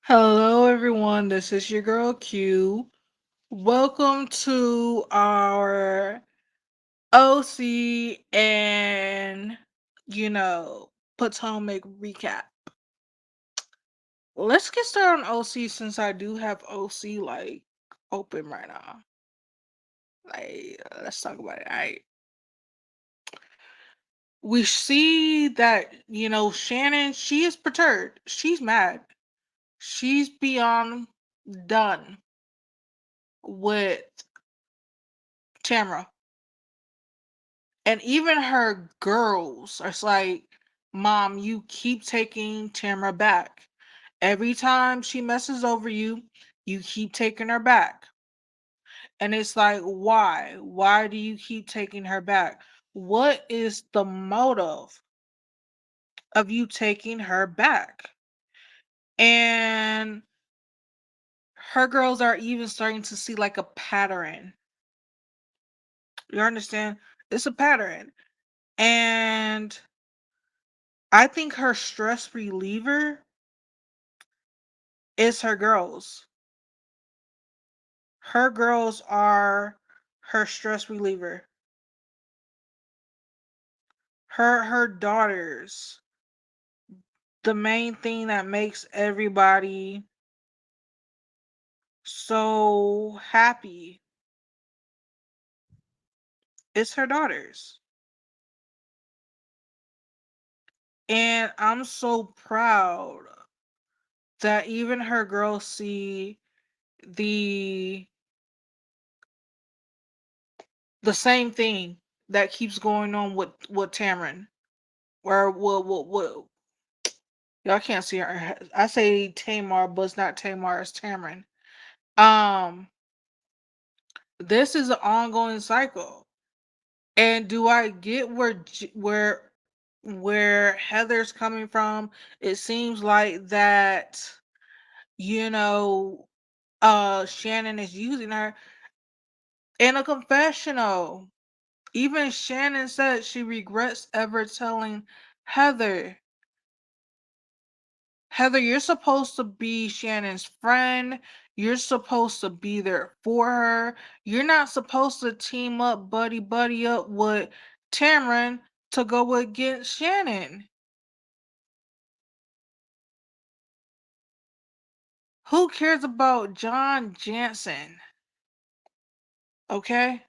Hello, everyone. This is your girl Q. Welcome to our OC and, Potomac recap. Let's get started on OC since I do have OC open right now. Let's talk about it. All right. We see that, Shannon, she is perturbed. She's mad. She's beyond done with Tamra. And even her girls are like, Mom, you keep taking Tamara back. Every time she messes over you, you keep taking her back. And it's like, why? Why do you keep taking her back? What is the motive of you taking her back? And her girls are even starting to see like a pattern. You understand? It's a pattern. And I think her stress reliever is her girls. Her girls are her stress reliever. Her daughters. The main thing that makes everybody so happy is her daughters. And I'm so proud that even her girls see the the same thing that keeps going on with Tamron. Where what y'all can't see her. I say Tamar, but it's not Tamar, it's Tamron. Um, this is an ongoing cycle. And do I get where Heather's coming from? It seems like that, you know, Shannon is using her in a confessional. Even Shannon said she regrets ever telling Heather. Heather, you're supposed to be Shannon's friend. You're supposed to be there for her. You're not supposed to team up, buddy up with Tamron to go against Shannon. Who cares about John Jansen? Okay?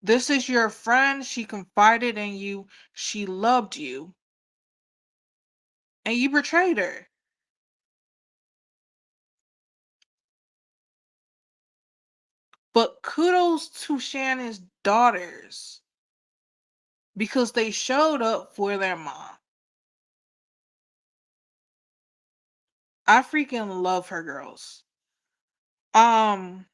This is your friend. She confided in you. She loved you. And you betrayed her. But kudos to Shannon's daughters because they showed up for their mom. I freaking love her girls. Um,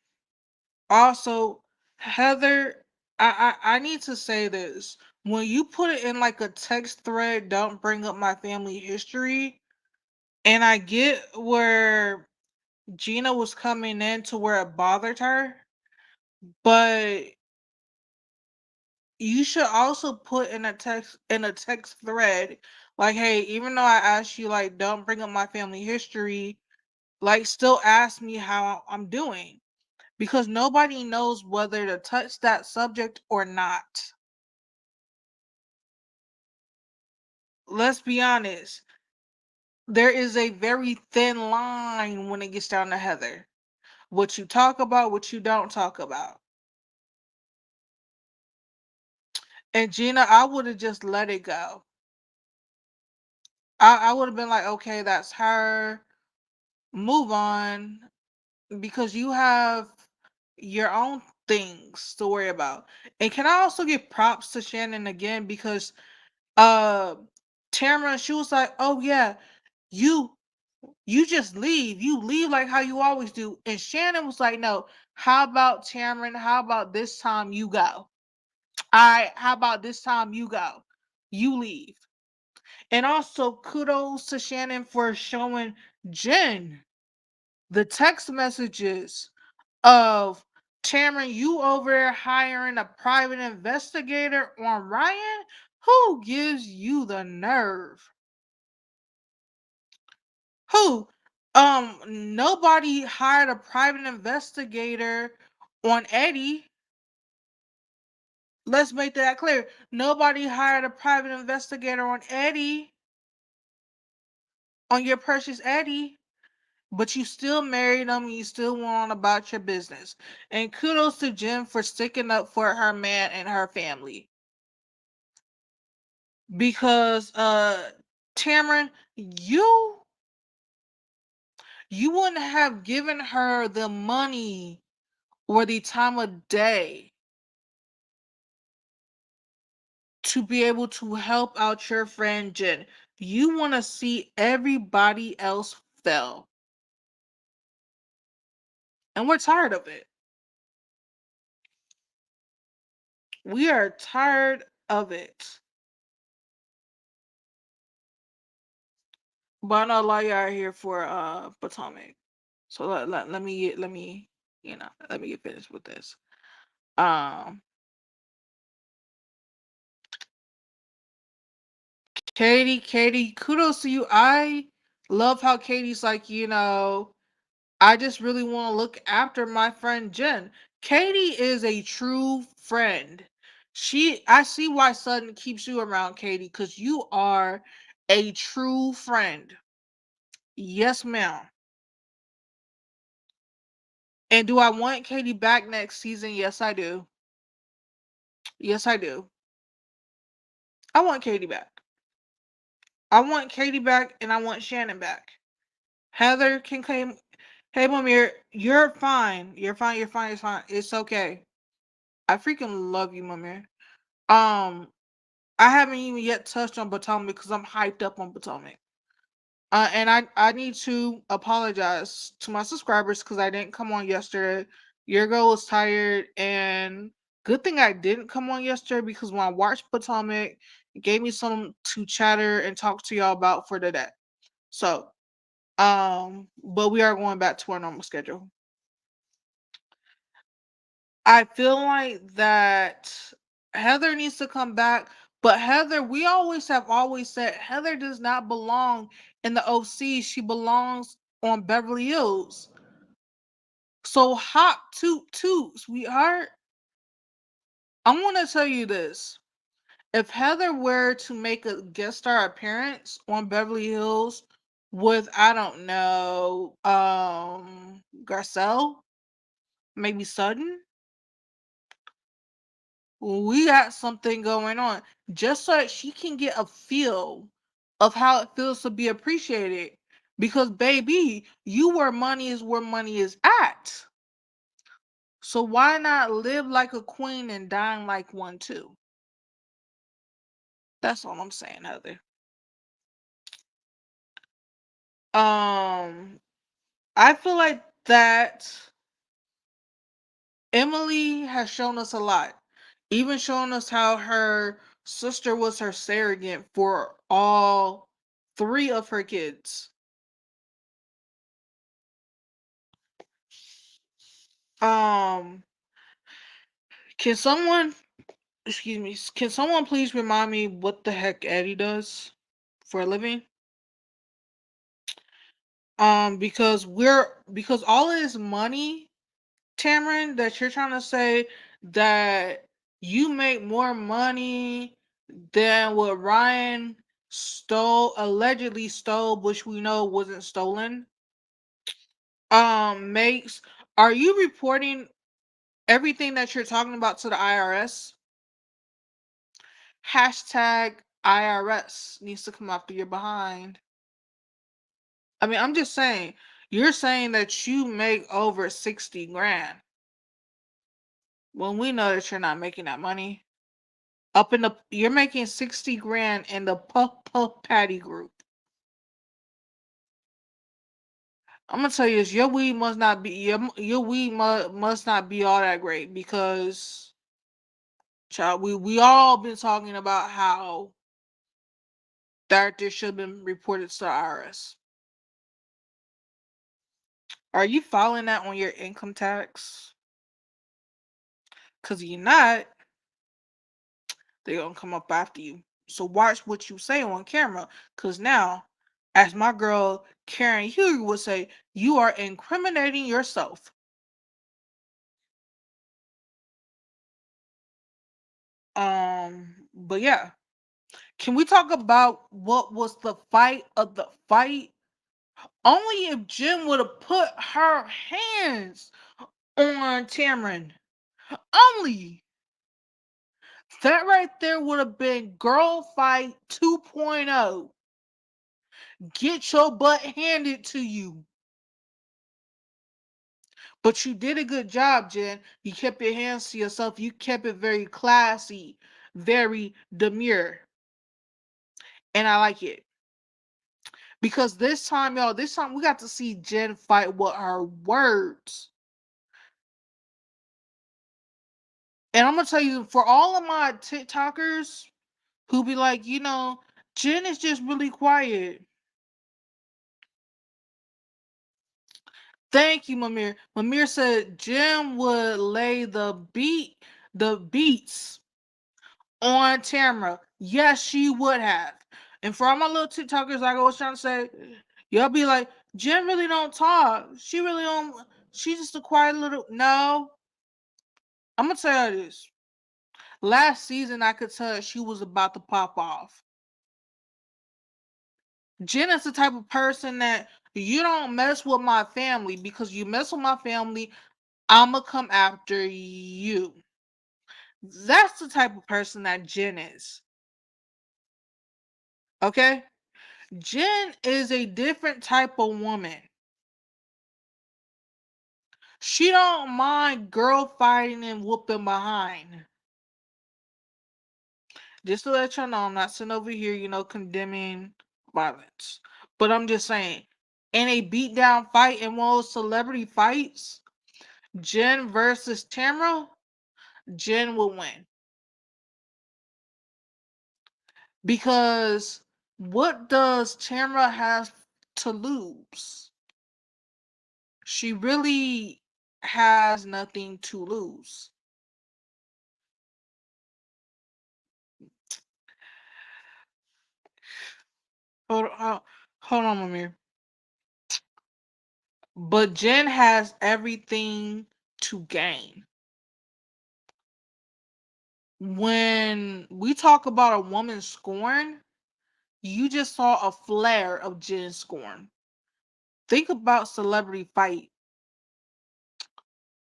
Also, Heather, I need to say this. When you put it in like a text thread, don't bring up my family history. And I get where Gina was coming in to where it bothered her, but you should also put in a text thread like, hey, even though I asked you like don't bring up my family history, like still ask me how I'm doing because nobody knows whether to touch that subject or not. Let's be honest. There is a very thin line when it gets down to Heather. What you talk about, what you don't talk about. And Gina, I would have just let it go. I would have been like, okay, that's her. Move on because you have your own things to worry about. And can I also give props to Shannon again because uh Tamara, she was like, oh yeah, you you just leave. You leave like how you always do. And Shannon was like, no, how about Tamron? How about this time you go? All right, how about this time you go? You leave. And also kudos to Shannon for showing Jen the text messages of Tamron, you over there hiring a private investigator on Ryan? Who gives you the nerve? Who? Nobody hired a private investigator on Eddie. Let's make that clear. Nobody hired a private investigator on Eddie, on your precious Eddie, but you still married him and you still went on about your business. And kudos to Jen for sticking up for her man and her family. Because Tamron, you wouldn't have given her the money or the time of day to be able to help out your friend Jen. You want to see everybody else fail. And we're tired of it. We are tired of it. But I know a lot of y'all are here for Potomac. So let me get finished with this. Um Katie, kudos to you. I love how Katie's like, I just really want to look after my friend Jen. Katie is a true friend. I see why Sutton keeps you around, Katie, because you are a true friend. Yes, ma'am. And do I want Katie back next season? Yes, I do. Yes, I do. I want Katie back. I want Katie back and I want Shannon back. Heather can claim, hey, Mamier, you're fine. You're fine. You're fine. It's fine. It's okay. I freaking love you, Mamier. Um, I haven't even yet touched on Potomac because I'm hyped up on Potomac. And I need to apologize to my subscribers because I didn't come on yesterday. Your girl was tired, and good thing I didn't come on yesterday because when I watched Potomac, it gave me something to chatter and talk to y'all about for today. So, but we are going back to our normal schedule. I feel like that Heather needs to come back, but Heather, we always said Heather does not belong in the OC. She belongs on Beverly Hills. So hop toot toot, sweetheart. I want to tell you this. If Heather were to make a guest star appearance on Beverly Hills with, I don't know, Garcelle, maybe Sutton, we got something going on just so that she can get a feel of how it feels to be appreciated. Because, baby, you where money is at. So why not live like a queen and dine like one too? That's all I'm saying, Heather. Um, I feel like that Emily has shown us a lot, even showing us how her sister was her surrogate for all three of her kids. Um, can someone, excuse me, can someone please remind me what the heck Eddie does for a living? Because all of this money, Tamron, that you're trying to say that you make more money than what Ryan allegedly stole, which we know wasn't stolen. Makes Are you reporting everything that you're talking about to the IRS? Hashtag IRS needs to come after your behind. I mean, I'm just saying, you're saying that you make over 60 grand when we know that you're not making that money. You're making 60 grand in the Puff Puff Patty group. I'm gonna tell you this, your weed must not be your weed must not be all that great because child, we all been talking about how that this should have been reported to the IRS. Are you filing that on your income tax? Cause you're not, they're gonna come up after you. So watch what you say on camera, cause now As my girl Karen Huey would say, you are incriminating yourself. But yeah. Can we talk about what was the fight of the fight? Only if Jen would have put her hands on Tamron. Only that right there would have been girl fight 2.0. Get your butt handed to you. But you did a good job, Jen. You kept your hands to yourself. You kept it very classy, very demure. And I like it. Because this time, y'all, this time we got to see Jen fight with her words. And I'm gonna tell you, for all of my TikTokers who be like, Jen is just really quiet. Thank you, Mamir. Mamir said Jen would lay the beats on Tamara. Yes, she would have. And for all my little TikTokers, like I was trying to say, y'all be like, Jen really don't talk. She really don't. She's just a quiet little. No, I'm gonna tell you this. Last season, I could tell she was about to pop off. Jen is the type of person that you don't mess with my family because you mess with my family, I'ma come after you. That's the type of person that Jen is. Okay? Jen is a different type of woman. She don't mind girl fighting and whooping behind. Just to let y'all know, I'm not sitting over here, condemning violence. But I'm just saying, in a beatdown fight, in one of those celebrity fights, Jen versus Tamra, Jen will win. Because what does Tamra have to lose? She really has nothing to lose. Hold on, Amir. But Jen has everything to gain. When we talk about a woman's scorn, you just saw a flare of Jen's scorn. Think about celebrity fight.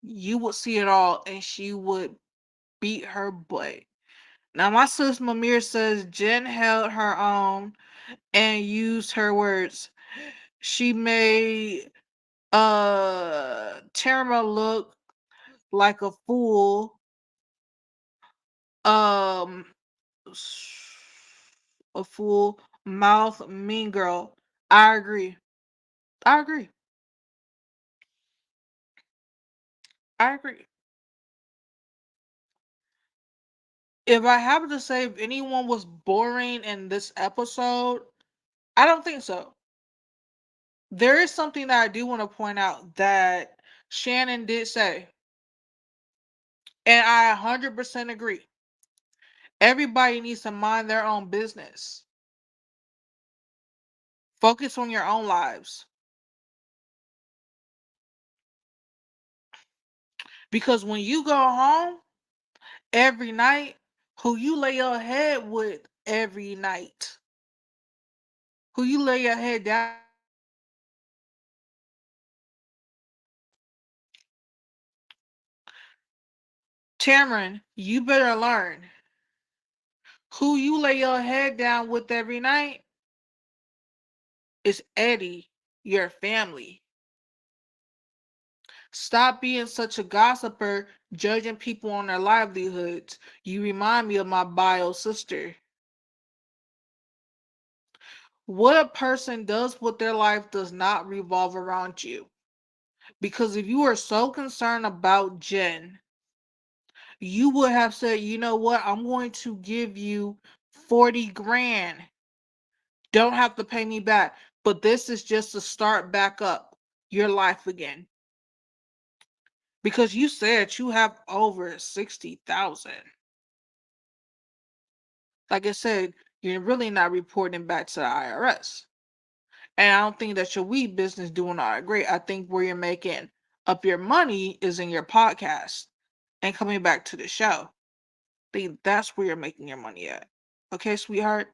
You would see it all, and she would beat her butt. Now, my sis Mamir says Jen held her own and used her words. She made Tamara look like a fool. Um, a fool mouth mean girl. I agree. I agree. I agree. If I happen to say if anyone was boring in this episode, I don't think so. There is something that I do want to point out that Shannon did say, and I 100% agree. Everybody needs to mind their own business. Focus on your own lives. Because when you go home every night, who you lay your head with every night, who you lay your head down, Cameron, you better learn. Who you lay your head down with every night is Eddie, your family. Stop being such a gossiper, judging people on their livelihoods. You remind me of my bio sister. What a person does with their life does not revolve around you. Because if you are so concerned about Jen, you would have said, you know what, I'm going to give you 40 grand. Don't have to pay me back. But this is just to start back up your life again. Because you said you have over 60,000. Like I said, you're really not reporting back to the IRS. And I don't think that your weed business doing all that great. I think where you're making up your money is in your podcast and coming back to the show. I think that's where you're making your money at. Okay, sweetheart?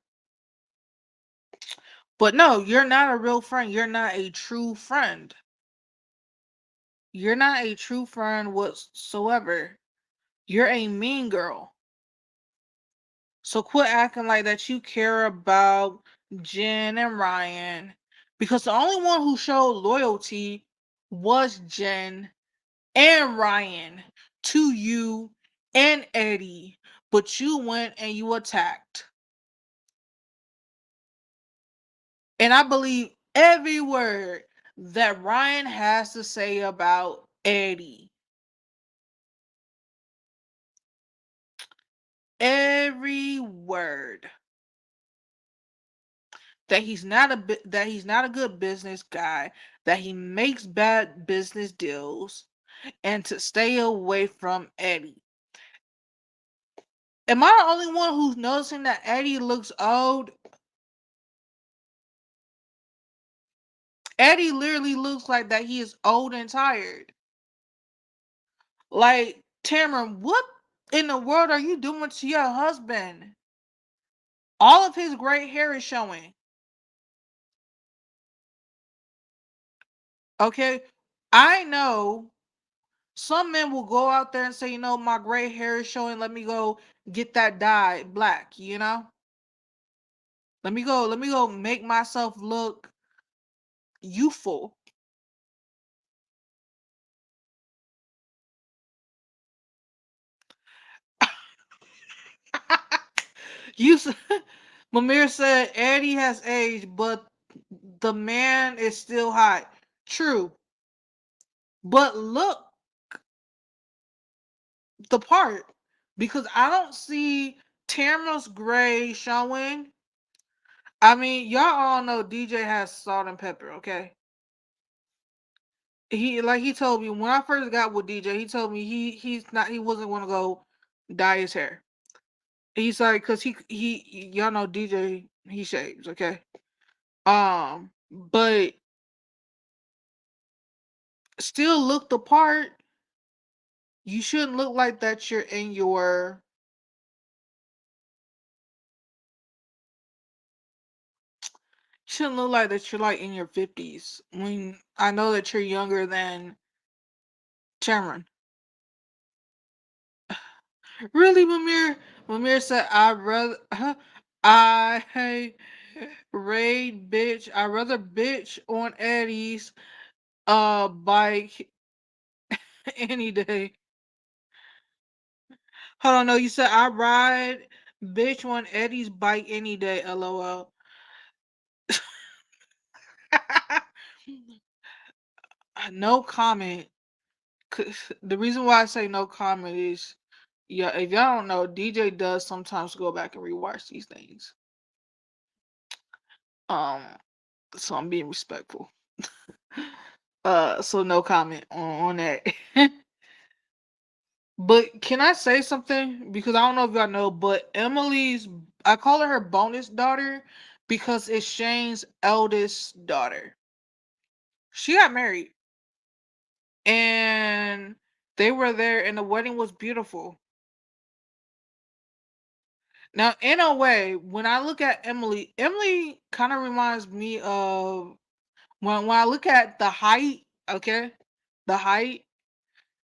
But no, you're not a real friend. You're not a true friend. You're not a true friend whatsoever. You're a mean girl. So quit acting like that you care about Jen and Ryan. Because the only one who showed loyalty was Jen and Ryan to you and Eddie. But you went and you attacked. And I believe every word that Ryan has to say about Eddie. Every word that he's not a good business guy, that he makes bad business deals, and to stay away from Eddie. Am I the only one who's noticing that Eddie looks old? Eddie literally looks like that he is old and tired. Like, Tamara, what in the world are you doing to your husband? All of his gray hair is showing. Okay? I know some men will go out there and say, my gray hair is showing, let me go get that dye black, Let me go make myself look youthful. You Mamir said Eddie has aged, but the man is still hot. True. But look the part. Because I don't see Tamara's gray showing. I mean, y'all all know DJ has salt and pepper, okay? He told me when I first got with DJ, he told me he wasn't gonna go dye his hair. He's like, cause he y'all know DJ he shaves, okay? But still look the part. You shouldn't look like that you're in your shouldn't look like that you're like in your 50s. When I know that you're younger than Cameron. Really, Mamir? Mamir said I'd rather I raid bitch. I'd rather bitch on Eddie's bike any day. Hold on, no, you said I ride bitch on Eddie's bike any day, lol. No comment. 'Cause the reason why I say no comment is, yeah, if y'all don't know, DJ does sometimes go back and rewatch these things. Um, so I'm being respectful. So no comment on that. But can I say something? Because I don't know if y'all know, but I call her bonus daughter because it's Shane's eldest daughter. She got married and they were there and the wedding was beautiful. Now, in a way, when I look at Emily kind of reminds me of when I look at the height, okay? The height,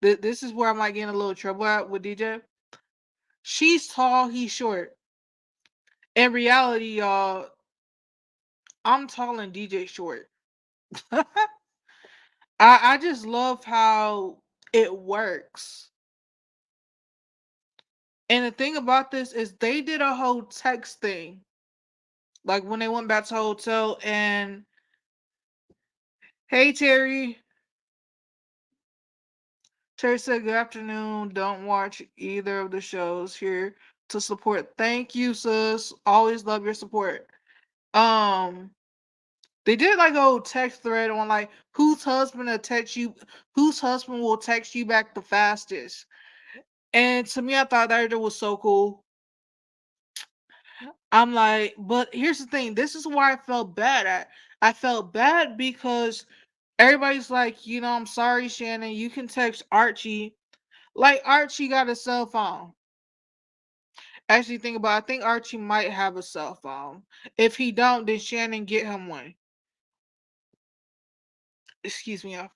this is where I might get in a little trouble at with DJ. She's tall, he's short. In reality, y'all, I'm tall and DJ short. I just love how it works. And the thing about this is they did a whole text thing. Like when they went back to the hotel and hey Terry. Terry said good afternoon. Don't watch either of the shows here to support. Thank you, sis. Always love your support. Um they did like a whole text thread on like whose husband will text you back the fastest. And to me, I thought that was so cool. I'm like, but here's the thing. This is why I felt bad at. I felt bad because everybody's like, I'm sorry, Shannon. You can text Archie. Like Archie got a cell phone. Actually, think about. I think Archie might have a cell phone. If he don't, then Shannon get him one. Excuse me, y'all.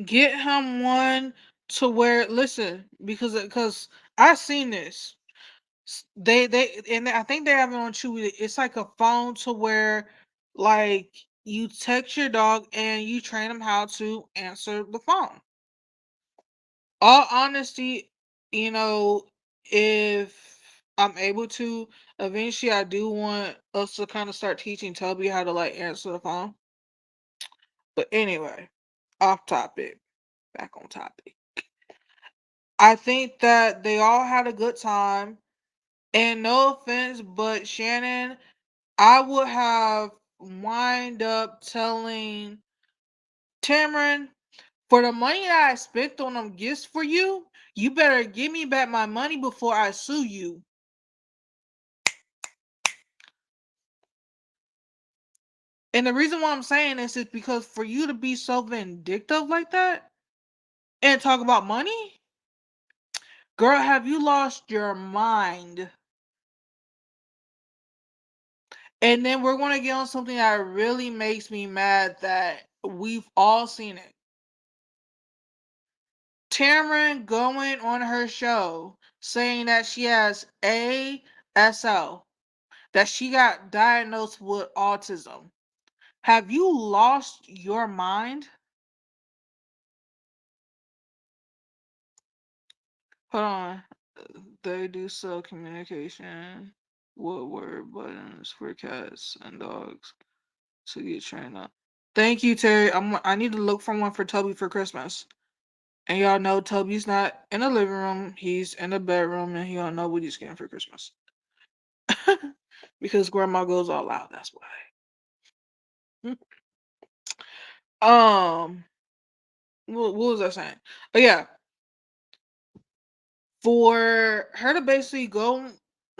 Get him one to where listen because I seen this. They and I think they have it on Chewy. It's like a phone to where like you text your dog and you train him how to answer the phone. All honesty, you know, if I'm able to, eventually I do want us to kind of start teaching Toby how to like answer the phone. But anyway, off topic, back on topic. I think that they all had a good time. And no offense, but Shannon, I would have wind up telling Cameron, for the money that I spent on them gifts for you, you better give me back my money before I sue you. And the reason why I'm saying this is because for you to be so vindictive like that and talk about money, girl, have you lost your mind? And then we're going to get on something that really makes me mad that we've all seen it. Tamron going on her show saying that she has ASL, that she got diagnosed with autism. Have you lost your mind? Hold on. They do sell communication with word buttons for cats and dogs to get trained up. Thank you, Terry. I need to look for one for Toby for Christmas. And y'all know Toby's not in the living room. He's in the bedroom and he don't know what he's getting for Christmas. Because grandma goes all out, that's why. What was I saying? Oh yeah. For her to basically go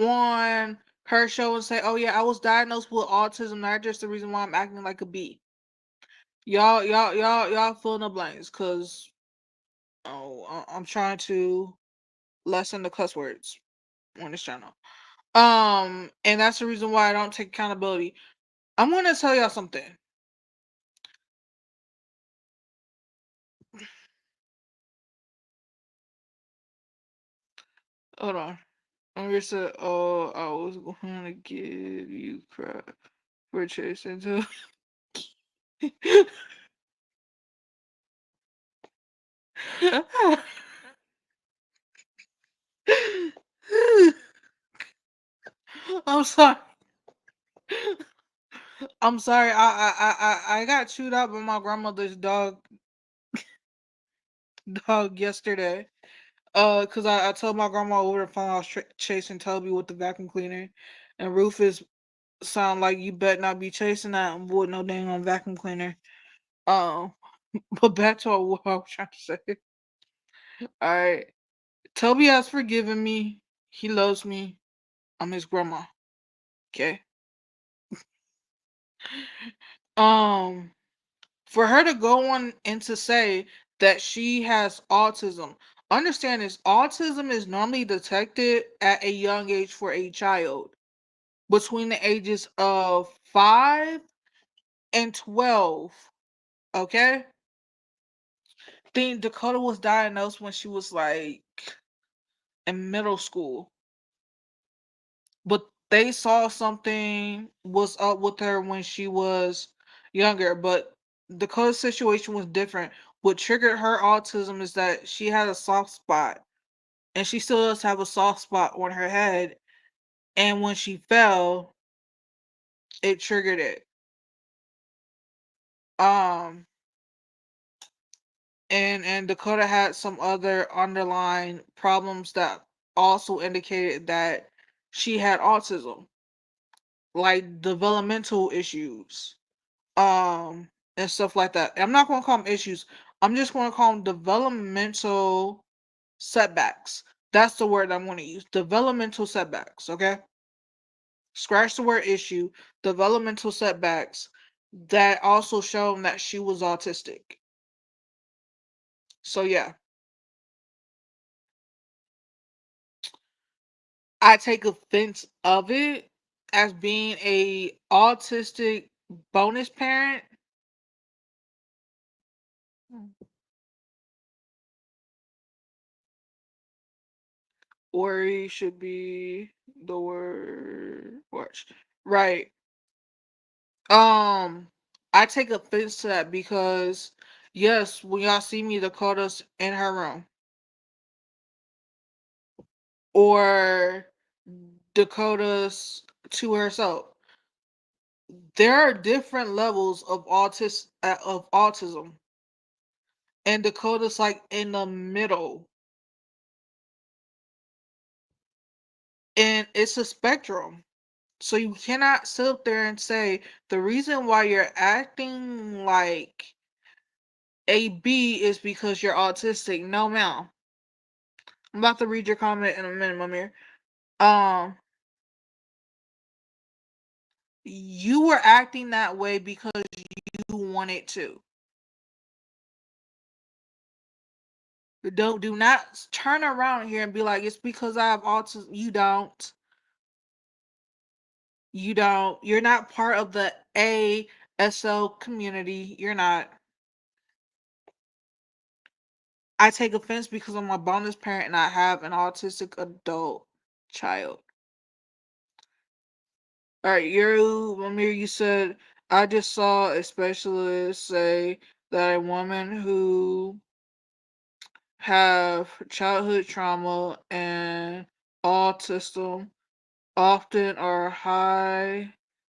on her show and say, "Oh yeah, I was diagnosed with autism. That's just the reason why I'm acting like a bee." Y'all fill in the blanks, cause I'm trying to lessen the cuss words on this channel. And that's the reason why I don't take accountability. I'm gonna tell y'all something. Hold on. I'm just said, "Oh, I was going to give you crap for chasing to." I'm sorry. I'm sorry. I got chewed out by my grandmother's dog yesterday. Cause I told my grandma over the phone I was chasing Toby with the vacuum cleaner, and Rufus sound like you better not be chasing that with no dang on vacuum cleaner. Um, but back to what I was trying to say. All right, Toby has forgiven me. He loves me. I'm his grandma. Okay. Um, for her to go on and to say that she has autism, understand this: autism is normally detected at a young age for a child between the ages of 5 and 12. Okay. Think Dakota was diagnosed when she was like in middle school, but they saw something was up with her when she was younger. But Dakota's situation was different. What triggered her autism is that she had a soft spot, and she still does have a soft spot on her head. And when she fell, it triggered it. Um, and Dakota had some other underlying problems that also indicated that she had autism, like developmental issues, and stuff like that. I'm not going to call them issues. I'm just going to call them developmental setbacks. That's the word I'm going to use. Developmental setbacks, okay? scratch the word issue, developmental setbacks that also shown that she was autistic. So yeah, I take offense of it as being a autistic bonus parent. Worry should be the word watch. Right. Um, I take offense to that because yes, when y'all see me, Dakota's in her room or Dakota's to herself. There are different levels of autism, and Dakota's like in the middle, and it's a spectrum. So you cannot sit up there and say the reason why you're acting like a B is because you're autistic. No, ma'am. I'm about to read your comment in a minute, Mamir. Um, you were acting that way because you wanted to. Do not turn around here and be like it's because I have autism. You don't. You don't. You're not part of the ASL community. You're not. I take offense because I'm a bonus parent and I have an autistic adult child. All right, Amir, you said I just saw a specialist say that a woman who have childhood trauma and autism often are high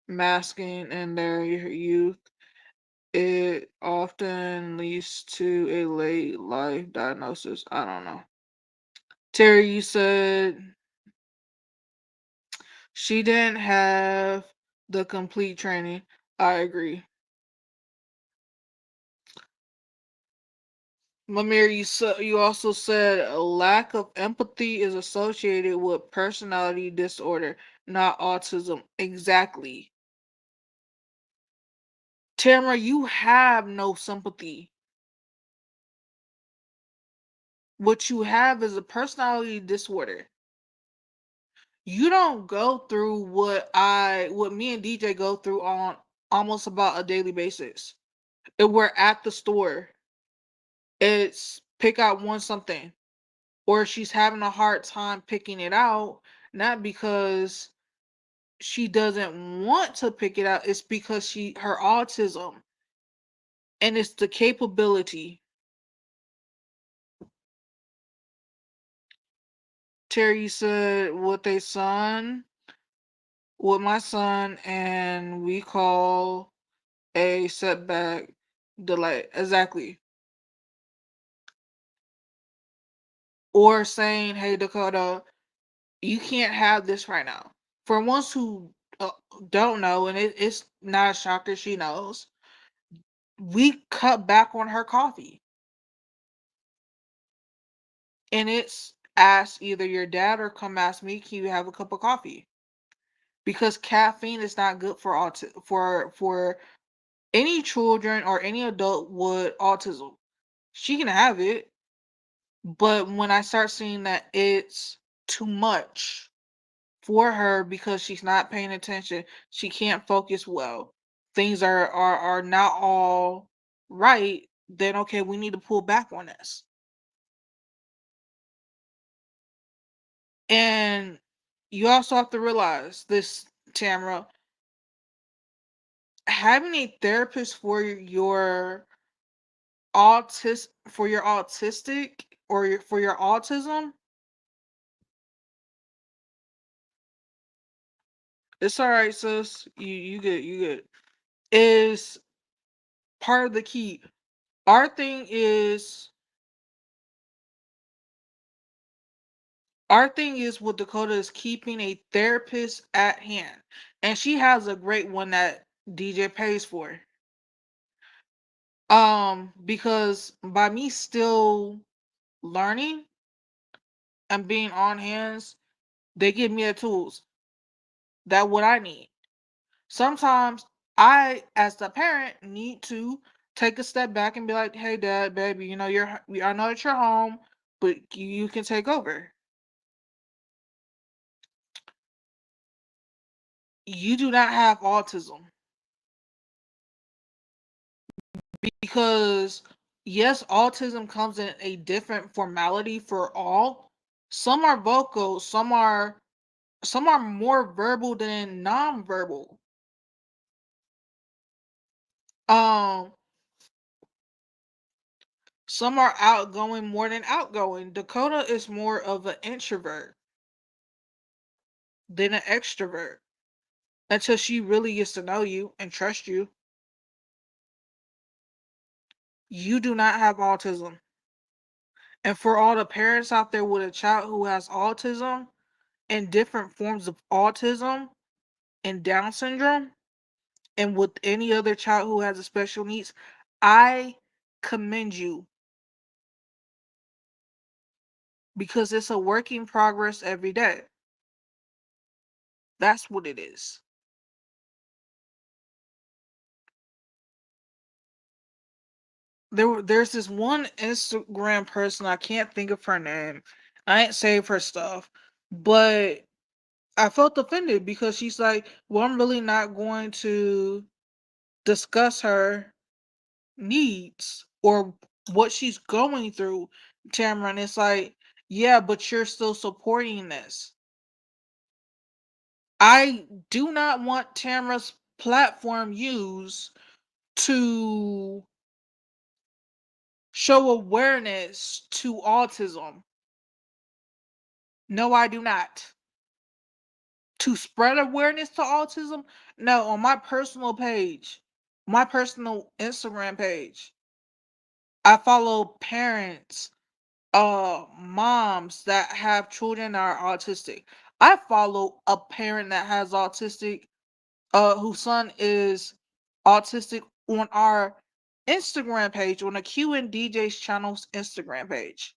masking in their youth. It often leads to a late life diagnosis. I don't know. Terry, you said she didn't have the complete training. I agree. Mamir, you also said a lack of empathy is associated with personality disorder, not autism. Exactly. Tamara, you have no sympathy. What you have is a personality disorder. You don't go through what me and DJ go through on almost about a daily basis. If we're at the store, it's pick out one something, or she's having a hard time picking it out, not because she doesn't want to pick it out, it's because her autism, and it's the capability. Terry said with my son, and we call a setback delay. Exactly. Or saying, hey, Dakota, you can't have this right now. For ones who don't know, and it's not a shocker, she knows, we cut back on her coffee. And it's ask either your dad or come ask me, can you have a cup of coffee? Because caffeine is not good for for any children or any adult with autism. She can have it, but when I start seeing that it's too much for her because she's not paying attention, she can't focus well, things are not all right, then okay, we need to pull back on this. And you also have to realize this, Tamara, having a therapist for your autistic or for your autism, it's all right, sis. You good. Is part of the key. Our thing is our thing is with Dakota is keeping a therapist at hand, and she has a great one that DJ pays for. Because by me still learning and being on hands, they give me the tools. That what I need. Sometimes I, as the parent, need to take a step back and be like, "Hey, Dad, baby, I know that you're home, but you can take over. You do not have autism because yes, autism comes in a different formality for all. Some are vocal, some are more verbal than non-verbal. Um, some are outgoing more than outgoing. Dakota is more of an introvert than an extrovert until she really gets to know you and trust you. You do not have autism. And for all the parents out there with a child who has autism and different forms of autism and Down syndrome, and with any other child who has a special needs, I commend you because it's a work in progress every day. That's what it is. There's this one Instagram person, I can't think of her name. I ain't save her stuff, but I felt offended because she's like, "Well, I'm really not going to discuss her needs or what she's going through, Tamara." And it's like, yeah, but you're still supporting this. I do not want Tamara's platform used to show awareness to autism. No, I do not. To spread awareness to autism? No, on my personal page, my personal Instagram page, I follow parents, moms that have children that are autistic. I follow a parent that has autistic, whose son is autistic on our Instagram page, on the Q and DJ's channel's Instagram page.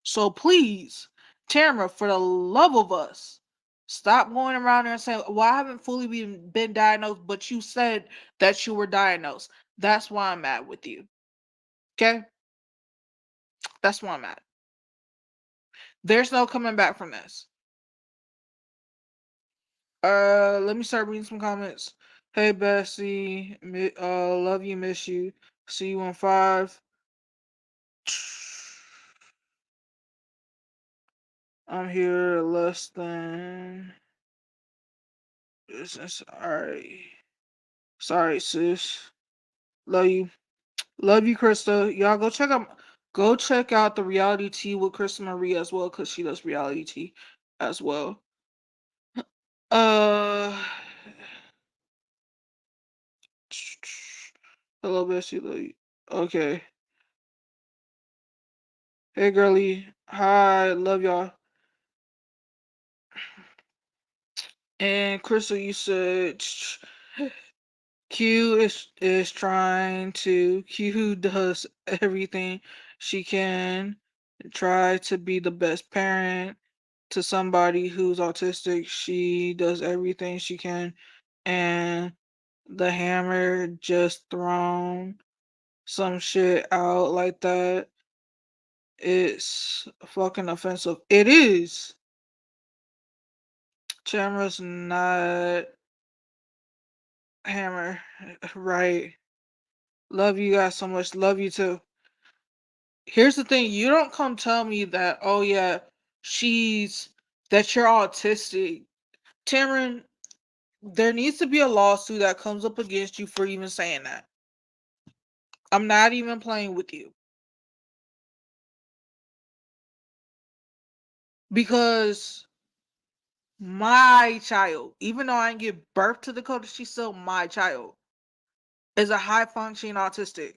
So please, Tamara, for the love of us, stop going around there and saying, "Well, I haven't fully been diagnosed, but you said that you were diagnosed." That's why I'm mad with you. Okay? That's why I'm mad. There's no coming back from this. Let me start reading some comments. Hey Bessie, love you, miss you. See you in 5. I'm here less than business. Alright. Sorry, sis. Love you. Love you, Krista. Y'all go check out the reality tea with Krista Marie as well, because she does reality tea as well. Uh hello, Bessie. Love you. Okay. Hey girly. Hi, love y'all. And Crystal, you said Q does everything she can try to be the best parent to somebody who's autistic. She does everything she can, and the hammer just thrown some shit out like that. It's fucking offensive. It is. Tamara's not hammer, right? Love you guys so much. Love you too. Here's the thing, you don't come tell me that, oh yeah, she's that you're autistic. Tamron, there needs to be a lawsuit that comes up against you for even saying that. I'm not even playing with you. Because my child, even though I didn't give birth to Dakota, she's still my child, is a high functioning autistic.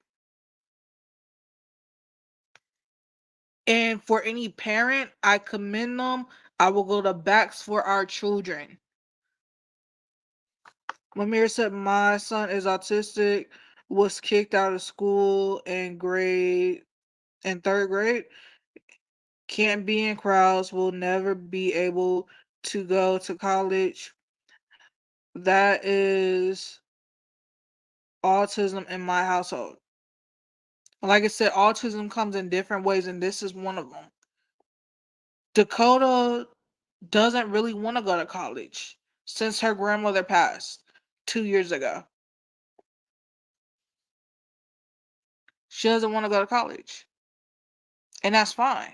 And for any parent, I commend them. I will go to backs for our children. Mamir said, "My son is autistic, was kicked out of school in 3rd grade. can't be in crowds, will never be able to go to college. That is autism in my household. Like I said, autism comes in different ways, and this is one of them. Dakota doesn't really want to go to college since her grandmother passed 2 years ago. She doesn't want to go to college, and that's fine.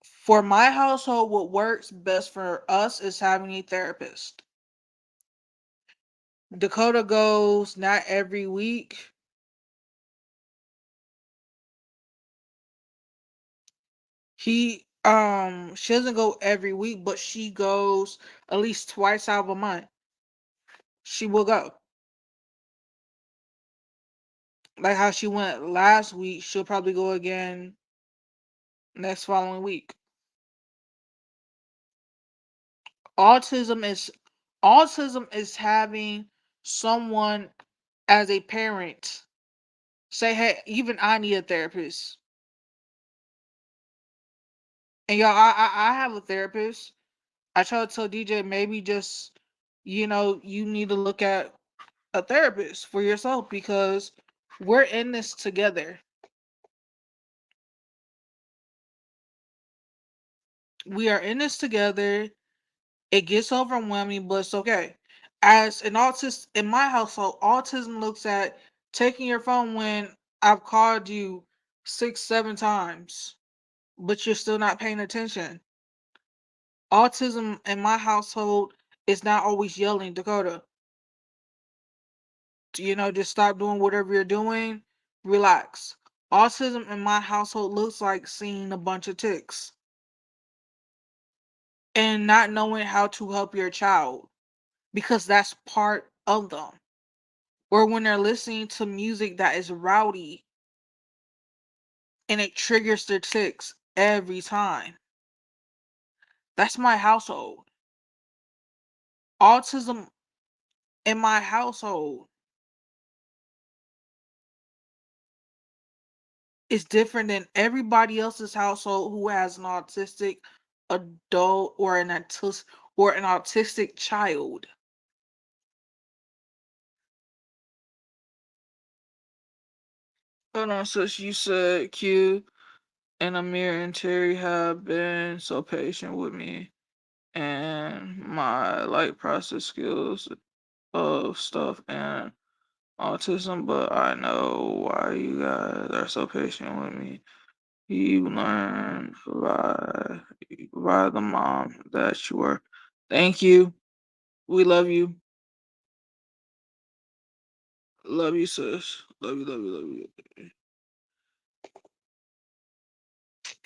For my household, what works best for us is having a therapist. Dakota goes not every week. She doesn't go every week, but she goes at least twice out of a month. She will go. Like how she went last week, she'll probably go again next following week. Autism is autism is having someone as a parent say, "Hey, even I need a therapist." And y'all, I have a therapist. I try to tell DJ maybe just you need to look at a therapist for yourself because we're in this together. We are in this together. It gets overwhelming, but it's okay. As an autist in my household, autism looks at taking your phone when I've called you 6, 7 times, but you're still not paying attention. Autism in my household is not always yelling, Dakota. Just stop doing whatever you're doing. Relax. Autism in my household looks like seeing a bunch of ticks and not knowing how to help your child because that's part of them. Or when they're listening to music that is rowdy and it triggers their tics every time. That's my household. Autism in my household is different than everybody else's household who has an autistic adult or an autistic child. Hold on, sis. You said Q and Amir and Terry have been so patient with me and my like process skills of stuff and autism, but I know why you guys are so patient with me. You learn by the mom that you are. Thank you. We love you. Love you, sis. Love you, love you, love you.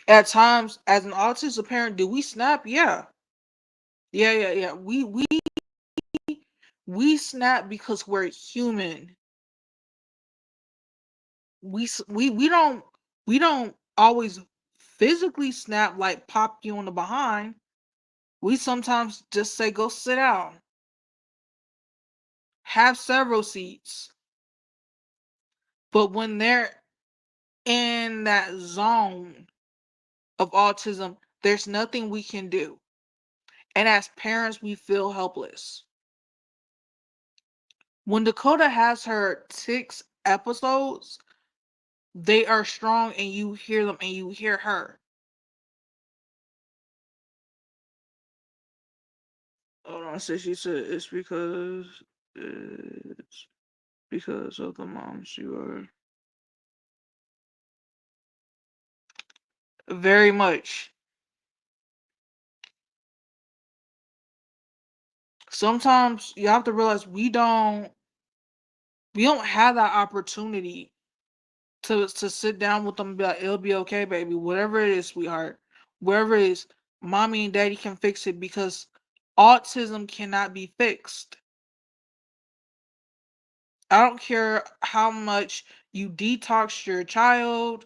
At times, as an autistic parent, do we snap? Yeah. Yeah, yeah, yeah. We snap because we're human. We don't always physically snap like pop you on the behind. We sometimes just say go sit down. Have several seats. But when they're in that zone of autism, there's nothing we can do. And as parents, we feel helpless. When Dakota has her six episodes, they are strong and you hear them and you hear her. Hold on, so she said it's because of the moms you are very much. Sometimes you have to realize we don't have that opportunity to sit down with them and be like, it'll be okay, baby. Whatever it is, sweetheart. Wherever it is, mommy and daddy can fix it because autism cannot be fixed. I don't care how much you detox your child.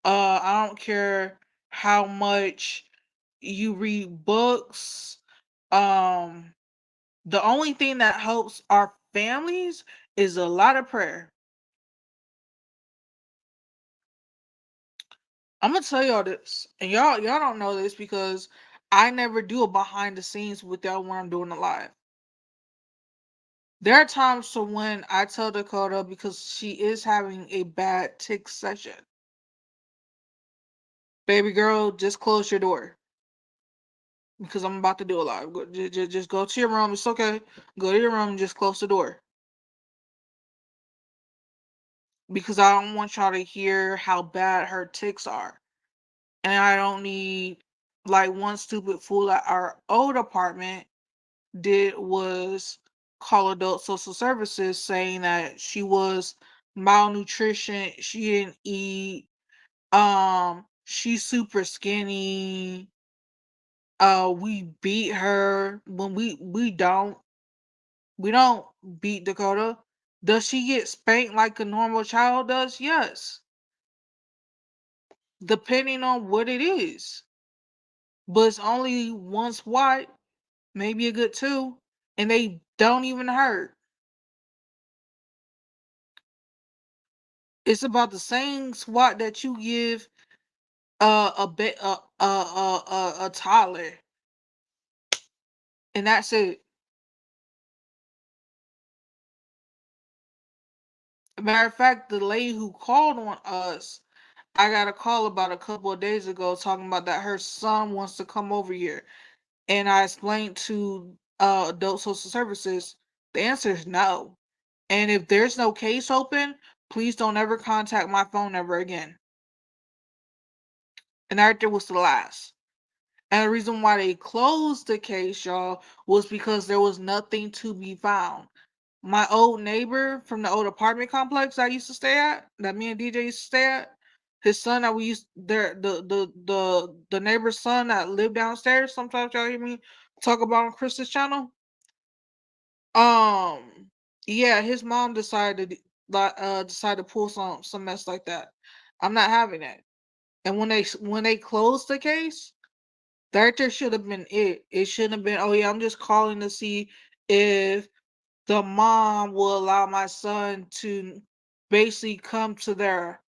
I don't care how much you read books. Um, the only thing that helps our families is a lot of prayer. I'm gonna tell y'all this, and y'all don't know this because I never do a behind the scenes with y'all when I'm doing a live. There are times to when I tell Dakota because she is having a bad tick session. Baby girl, just close your door because I'm about to do a live. Just go to your room. It's okay. Go to your room and just close the door because I don't want y'all to hear how bad her ticks are, and I don't need like one stupid fool at our old apartment did was call adult social services saying that she was malnutrition, she didn't eat, she's super skinny, we beat her when we don't beat Dakota. Does she get spanked like a normal child does? Yes, depending on what it is, but it's only one swat, maybe a good two, and they don't even hurt. It's about the same swat that you give a bit a toddler, and that's it. Matter of fact, the lady who called on us, I got a call about a couple of days ago talking about that her son wants to come over here, and I explained to adult social services, the answer is no. And if there's no case open, please don't ever contact my phone ever again. And that was the last. And the reason why they closed the case, y'all, was because there was nothing to be found. My old neighbor from the old apartment complex I used to stay at, that me and DJ used to stay at, his son that we used there, the neighbor's son that lived downstairs. Sometimes y'all hear me talk about on Chris's channel. Um, yeah, his mom decided decided to pull some mess like that. I'm not having that. And when they closed the case, that should have been it. It shouldn't have been, oh yeah, I'm just calling to see if the mom will allow my son to basically come to their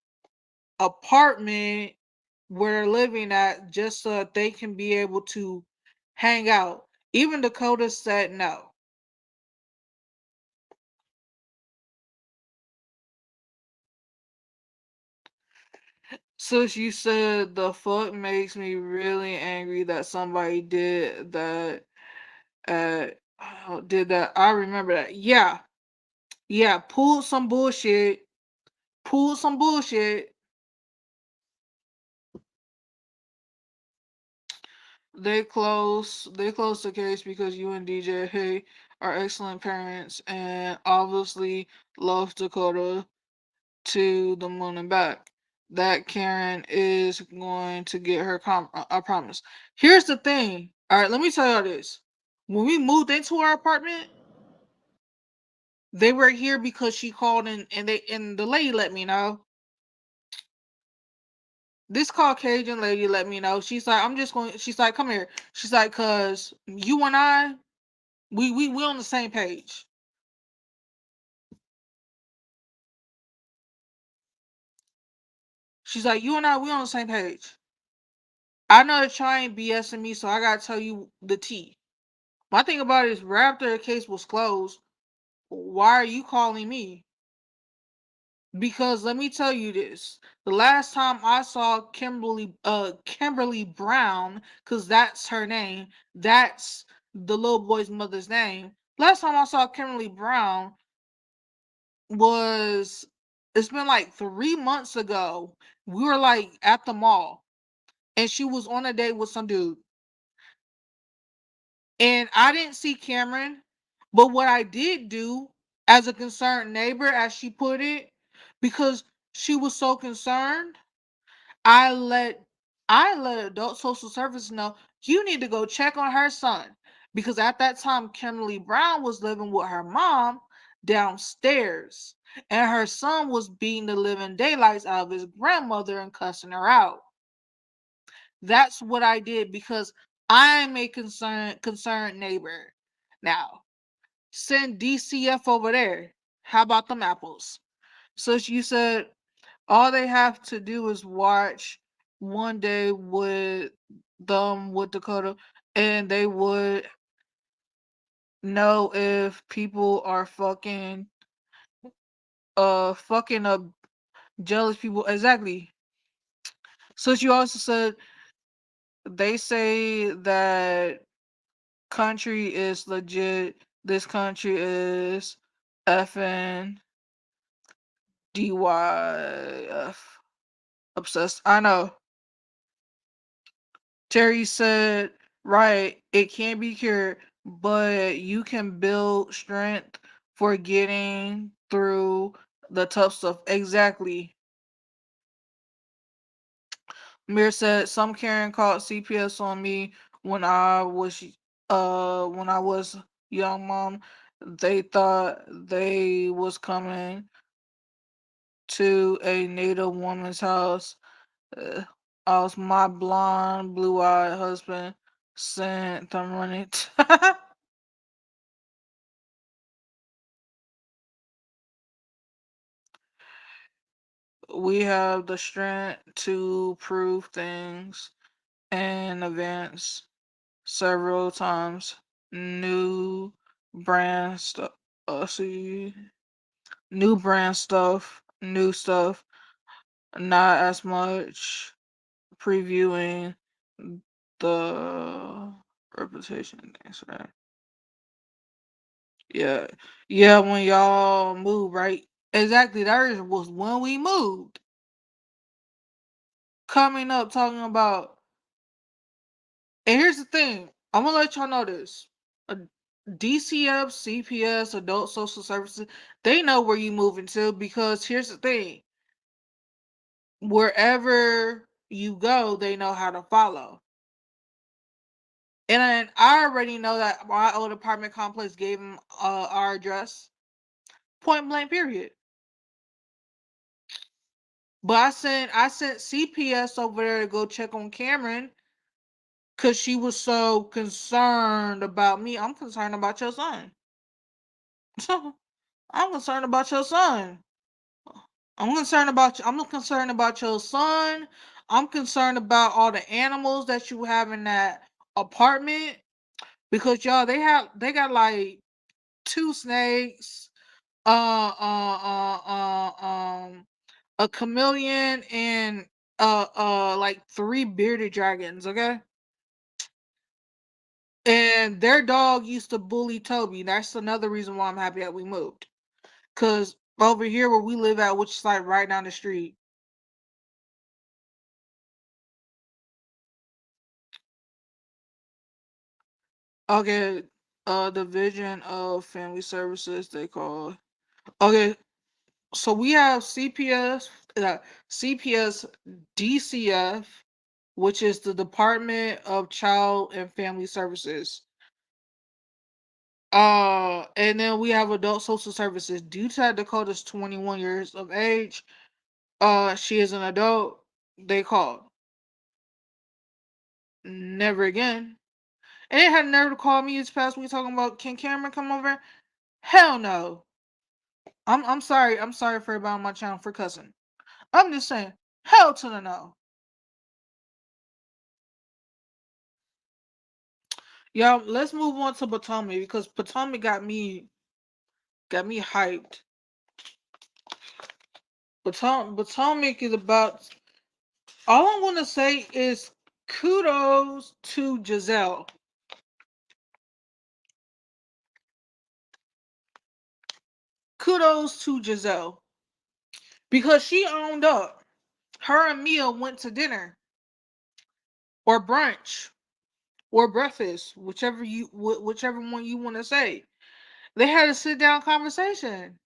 apartment where they're living at just so that they can be able to hang out. Even Dakota said no. Sis, you said the fuck makes me really angry that somebody did that. Did that? I remember that. Yeah, yeah. Pulled some bullshit. Pulled some bullshit. They closed the case because you and DJ Hey are excellent parents and obviously love Dakota to the moon and back. That Karen is going to get her I promise. Here's the thing. All right, let me tell you this. When we moved into our apartment, they were here because she called and the lady let me know. This Caucasian lady let me know. She's like, I'm just going. She's like, come here. She's like, cause you and I, we on the same page. She's like, you and I, we on the same page. I know they're trying BSing me, so I gotta tell you the tea. My thing about it is, right after the case was closed, why are you calling me? Because let me tell you this: the last time I saw Kimberly Brown, cause that's her name, that's the little boy's mother's name. Last time I saw Kimberly Brown was it's been like 3 months ago. We were like at the mall, and she was on a date with some dude. And I didn't see Cameron, but what I did do as a concerned neighbor, as she put it, because she was so concerned, I let adult social services know you need to go check on her son. Because at that time, Kimberly Brown was living with her mom downstairs, and her son was beating the living daylights out of his grandmother and cussing her out. That's what I did because I'm a concerned neighbor. Now, send DCF over there. How about them apples? So you said all they have to do is watch one day with them with Dakota, and they would know if people are fucking up jealous people. Exactly. So she also said they say that country is legit. This country is effing DYF. Obsessed. I know. Terry said, right, it can be cured, but you can build strength for getting through the tough stuff. Exactly. Mir said some Karen called CPS on me when I was young mom. They thought they was coming to a native woman's house. Uh, I was my blonde, blue-eyed husband sent them running. We have the strength to prove things in advance several times. New brand stuff. See, new brand stuff, new stuff. Not as much previewing the reputation things. Right? Yeah, yeah. When y'all move, right? Exactly. That was when we moved. Coming up, talking about. And here's the thing. I'm gonna let y'all know this. A DCF, CPS, Adult Social Services, they know where you moving to because here's the thing. Wherever you go, they know how to follow. And I already know that my old apartment complex gave them our address. Point blank, period. But I sent CPS over there to go check on Cameron because she was so concerned about me. I'm concerned about your son. I'm concerned about your son. I'm concerned about your son. I'm concerned about all the animals that you have in that apartment because y'all they got like two snakes, a chameleon and like three bearded dragons, okay? And their dog used to bully Toby. That's another reason why I'm happy that we moved. Cause over here where we live at, which is like right down the street. Okay, Division of Family Services they call. Okay, so we have CPS DCF, which is the Department of Child and Family Services. And then we have Adult Social Services. Due to that Dakota's 21 years of age, she is an adult. They called. Never again. And they had nerve to call me this past week talking about can Cameron come over? Hell no. I'm sorry. I'm sorry for everybody on my channel for cussing. I'm just saying, hell to the no. Y'all, let's move on to Potomac because Potomac got me hyped. Potomac is about. All I'm gonna say is kudos to Giselle. Kudos to Giselle because she owned up. Her and Mia went to dinner or brunch or breakfast, whichever one you want to say. They had a sit down conversation,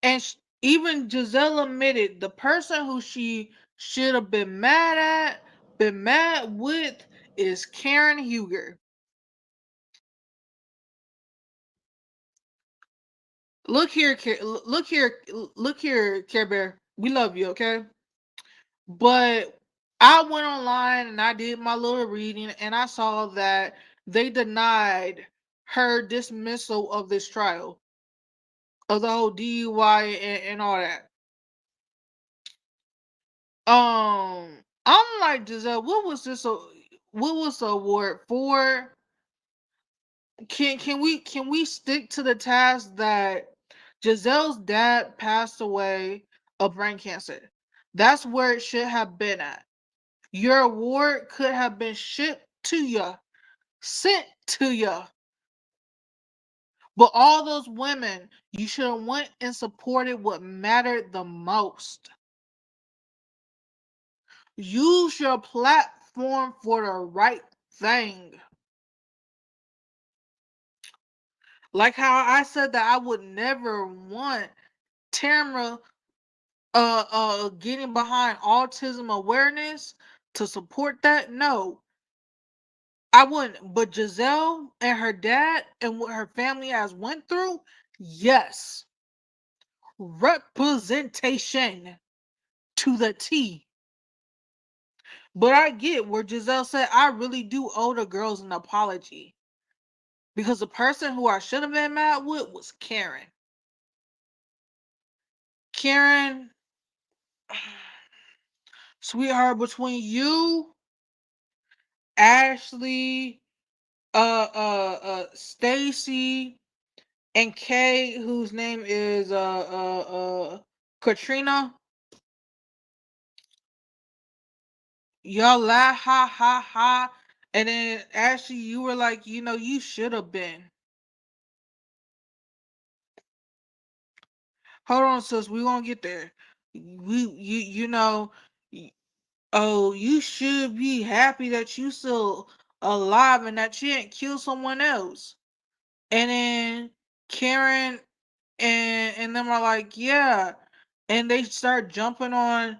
and even Giselle admitted the person who she should have been mad with, is Karen Huger. Look here, Care Bear. We love you, okay? But I went online and I did my little reading, and I saw that they denied her dismissal of this trial, of the whole DUI and all that. I'm like, Giselle, what was the award for? Can we stick to the task that Giselle's dad passed away of brain cancer? That's where it should have been at. Your award could have been shipped to you, sent to you. But all those women, you should have went and supported what mattered the most. Use your platform for the right thing. Like how I said that I would never want Tamara getting behind autism awareness to support that. No, I wouldn't. But Giselle and her dad and what her family has went through, yes. Representation to the T. But I get where Giselle said I really do owe the girls an apology. Because the person who I should have been mad with was Karen. Karen, sweetheart, between you, Ashley, Stacy, and Kay, whose name is Katrina, y'all laugh, ha ha ha, and then Ashley, you were like, you should have been. Hold on, sis, we gonna get there. Y- oh, you should be happy that you still alive and that you didn't kill someone else. And then Karen and them are like, yeah, and they start jumping on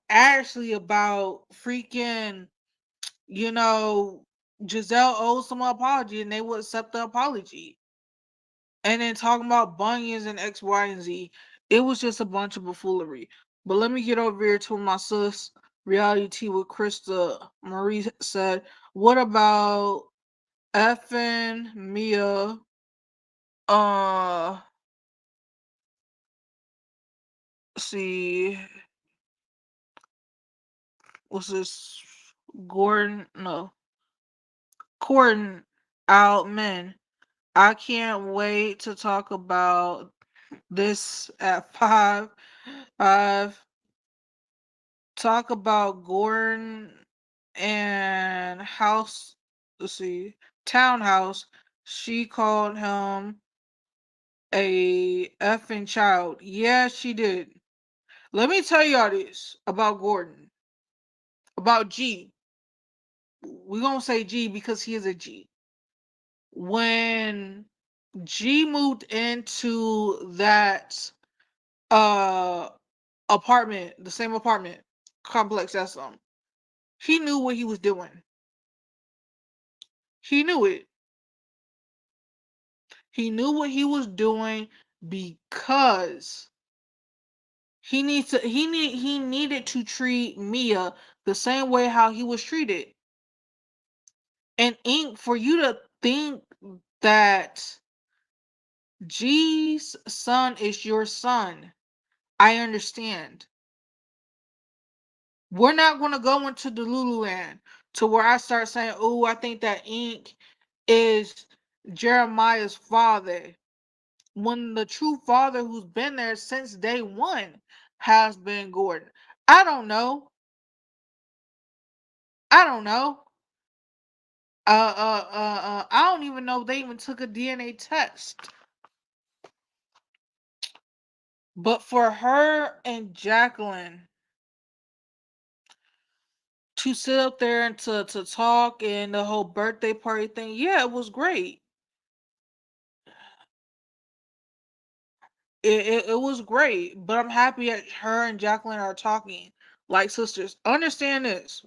Ashley about freaking, you know, Giselle owes some apology and they would accept the apology. And then talking about bunions and X, Y, and Z. It was just a bunch of buffoonery. But let me get over here to my sis reality T with Krista Marie said, what about effing Mia? Uh see, what's this? Gordon, no, Corden out men. I can't wait to talk about this at 5. Talk about Gordon and House. Let's see, Townhouse. She called him a effing child. Yeah, she did. Let me tell y'all this about Gordon. About G. We're gonna say G because he is a G. When G moved into that uh apartment, the same apartment complex as he knew what he was doing. He knew it. He knew what he was doing because he needed to treat Mia the same way how he was treated. And Ink, for you to think that G's son is your son, I understand. We're not going to go into the Lululand to where I start saying, oh, I think that Ink is Jeremiah's father. When the true father who's been there since day one has been Gordon. I don't know. I don't know. I don't even know if they even took a DNA test. But for her and Jacqueline to sit up there and to talk and the whole birthday party thing, yeah, it was great. It was great, but I'm happy that her and Jacqueline are talking like sisters. Understand this.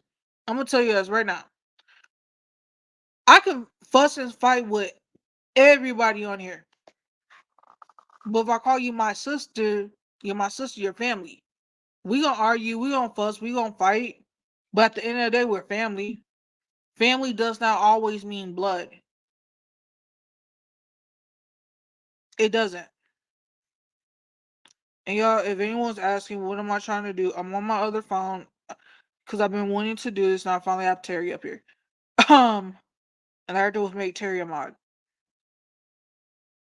I'm gonna tell you this right now. I can fuss and fight with everybody on here, but if I call you my sister, you're my sister, your family. We gonna argue, we gonna fuss, we gonna fight, but at the end of the day, we're family. Family does not always mean blood. It doesn't. And y'all, if anyone's asking what am I trying to do, I'm on my other phone because I've been wanting to do this and I finally have Terry up here. Um, and I had to make Terry a mod.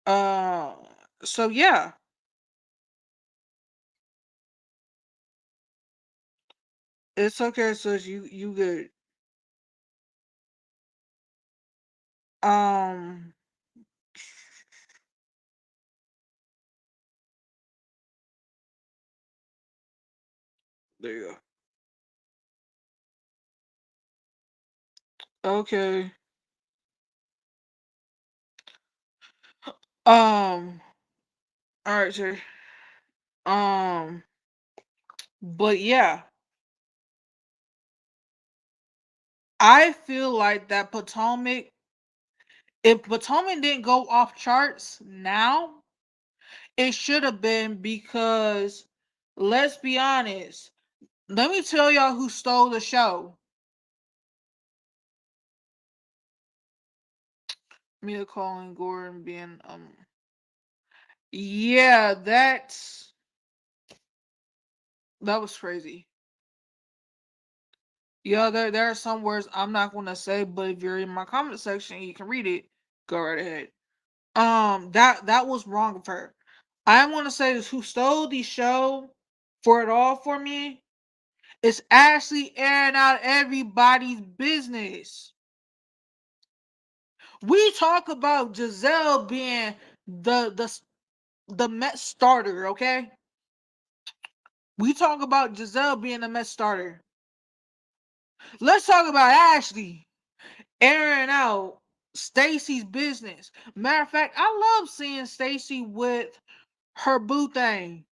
Uh, so yeah, it's okay. So you good. Um, there you go. Okay. Um, all right, Terry. Um, but yeah, I feel like that Potomac. If Potomac didn't go off charts now, it should have been because, let's be honest. Let me tell y'all who stole the show. Mia Cole Gordon being yeah, that was crazy. Yeah, there are some words I'm not gonna say, but if you're in my comment section, you can read it. Go right ahead. That was wrong of her. I want to say this: who stole the show for it all for me is Ashley airing out everybody's business. We talk about Giselle being the Met starter, okay? We talk about Giselle being the Met starter. Let's talk about Ashley airing out Stacy's business. Matter of fact, I love seeing Stacy with her boo thing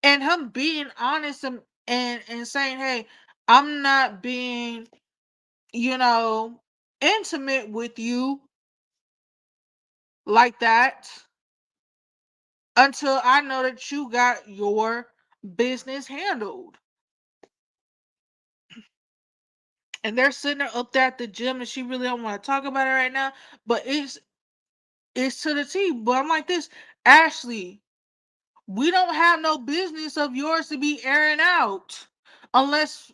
and him being honest and saying, "Hey, I'm not being, you know, intimate with you like that until I know that you got your business handled." And they're sitting there up there at the gym, and she really don't want to talk about it right now. But it's to the T. But I'm like this, Ashley. We don't have no business of yours to be airing out, unless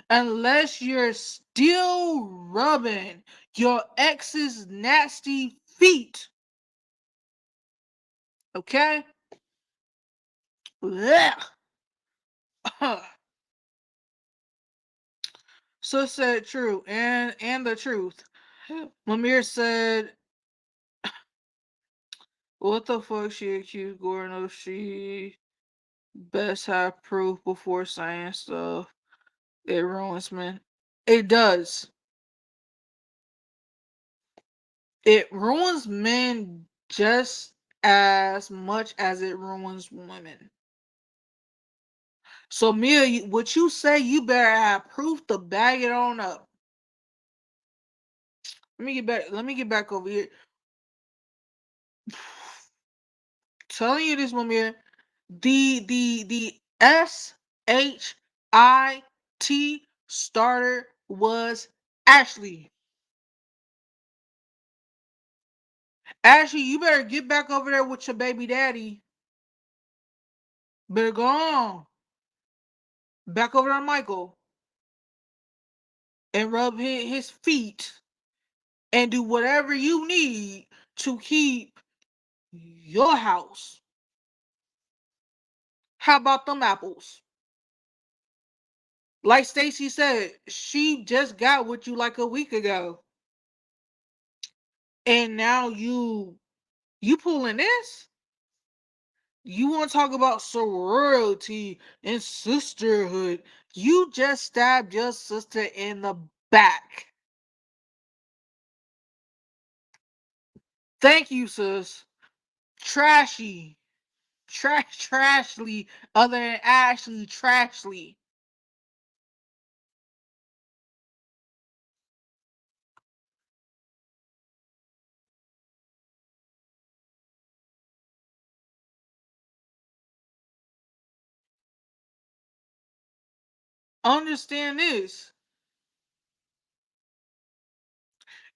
unless you're still rubbing your ex's nasty feet. Okay. Blech. So said true and the truth. Lemire said, "What the fuck?" She accused Gordon of. She best have proof before saying stuff. It ruins men. It does. It ruins men just as much as it ruins women. So Mia, what you say? You better have proof to bag it on up. Let me get back. Let me get back over here. Telling you this, Mia. The SHIT starter was Ashley. Ashley, you better get back over there with your baby daddy. Better go on. Back over to Michael and rub his feet and do whatever you need to keep your house. How about them apples? Like Stacy said, she just got with you like a week ago. And now you pulling this? You want to talk about sorority and sisterhood? You just stabbed your sister in the back. Thank you, sis. Trashy. Trashly. Other than Ashley, trashly. Understand this.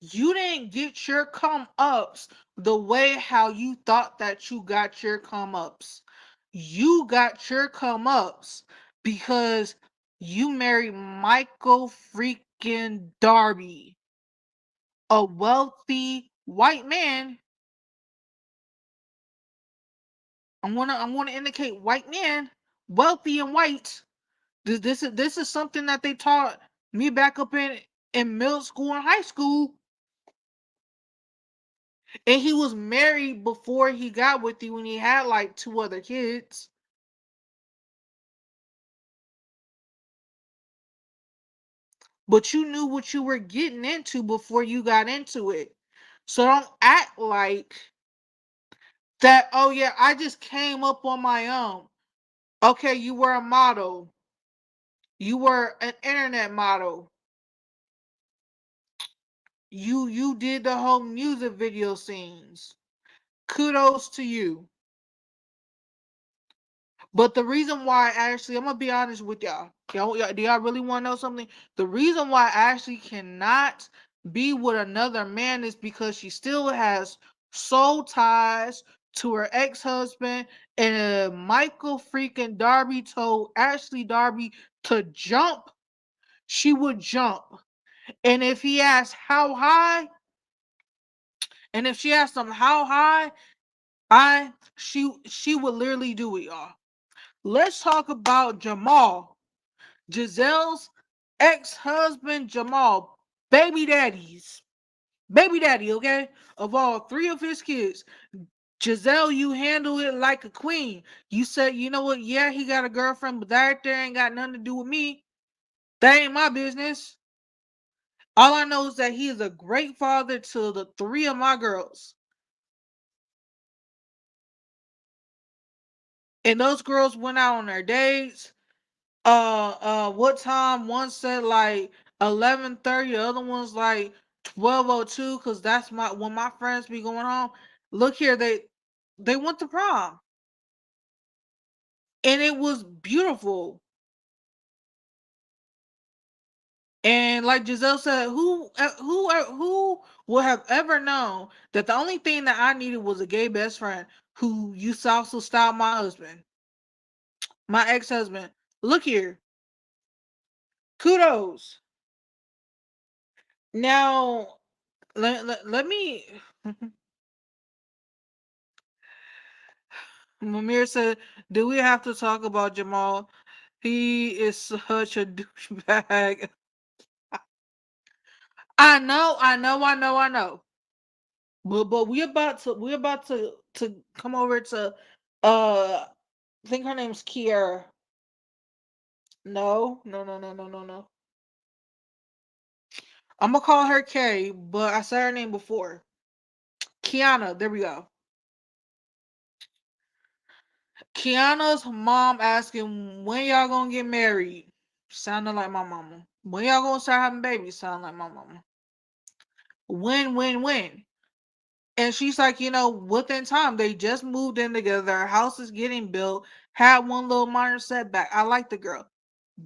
You didn't get your come ups the way how you thought that you got your come ups. You got your come ups because you married Michael freaking Darby, a wealthy white man. I wanna indicate white man, wealthy and white. This is something that they taught me back up in middle school and high school. And he was married before he got with you when he had like two other kids. But you knew what you were getting into before you got into it. So don't act like that, oh yeah, I just came up on my own. Okay, you were a model. You were an internet model. You did the whole music video scenes. Kudos to you. But the reason why actually, I'm gonna be honest with y'all. Do y'all really want to know something? The reason why Ashley cannot be with another man is because she still has soul ties to her ex-husband, and Michael freaking Darby told Ashley Darby to jump. She would jump, and if he asked how high, and if she asked him how high, she would literally do it, y'all. Let's talk about Jamal. Giselle's ex-husband Jamal, baby daddies. Baby daddy, okay? Of all three of his kids. Giselle, you handle it like a queen. You said, you know what? Yeah, he got a girlfriend, but that there ain't got nothing to do with me. That ain't my business. All I know is that he is a great father to the three of my girls. And those girls went out on their dates. What time? One said like 11:30, the other one's like 12:02, because that's my when my friends be going home. Look here, they went to prom, and it was beautiful. And like Giselle said, who would have ever known that the only thing that I needed was a gay best friend who used to also style my husband, my ex-husband. Look here, kudos. Now let me. Mumir said, "Do we have to talk about Jamal? He is such a douchebag." I know. But we about to come over to I think her name's Kiara. No. I'm gonna call her Kay, but I said her name before. Kiana. There we go. Kiana's mom asking when y'all gonna get married. Sounding like my mama. When y'all gonna start having babies? Sound like my mama. When? And she's like, within time, they just moved in together. Our house is getting built. Had one little minor setback. I like the girl.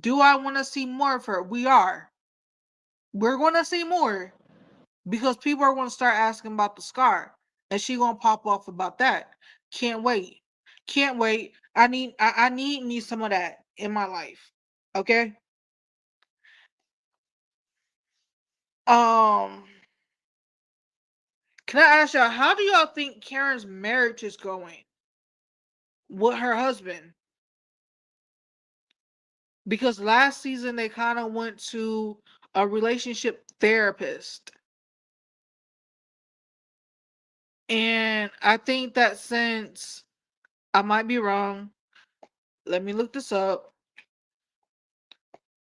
Do I want to see more of her? We are. We're going to see more because people are going to start asking about the scar, and she going to pop off about that. Can't wait. Can't wait. I need me some of that in my life. Okay. Um. Can I ask y'all, how do y'all think Karen's marriage is going with her husband? Because last season they kind of went to a relationship therapist. And I think that since I might be wrong, let me look this up.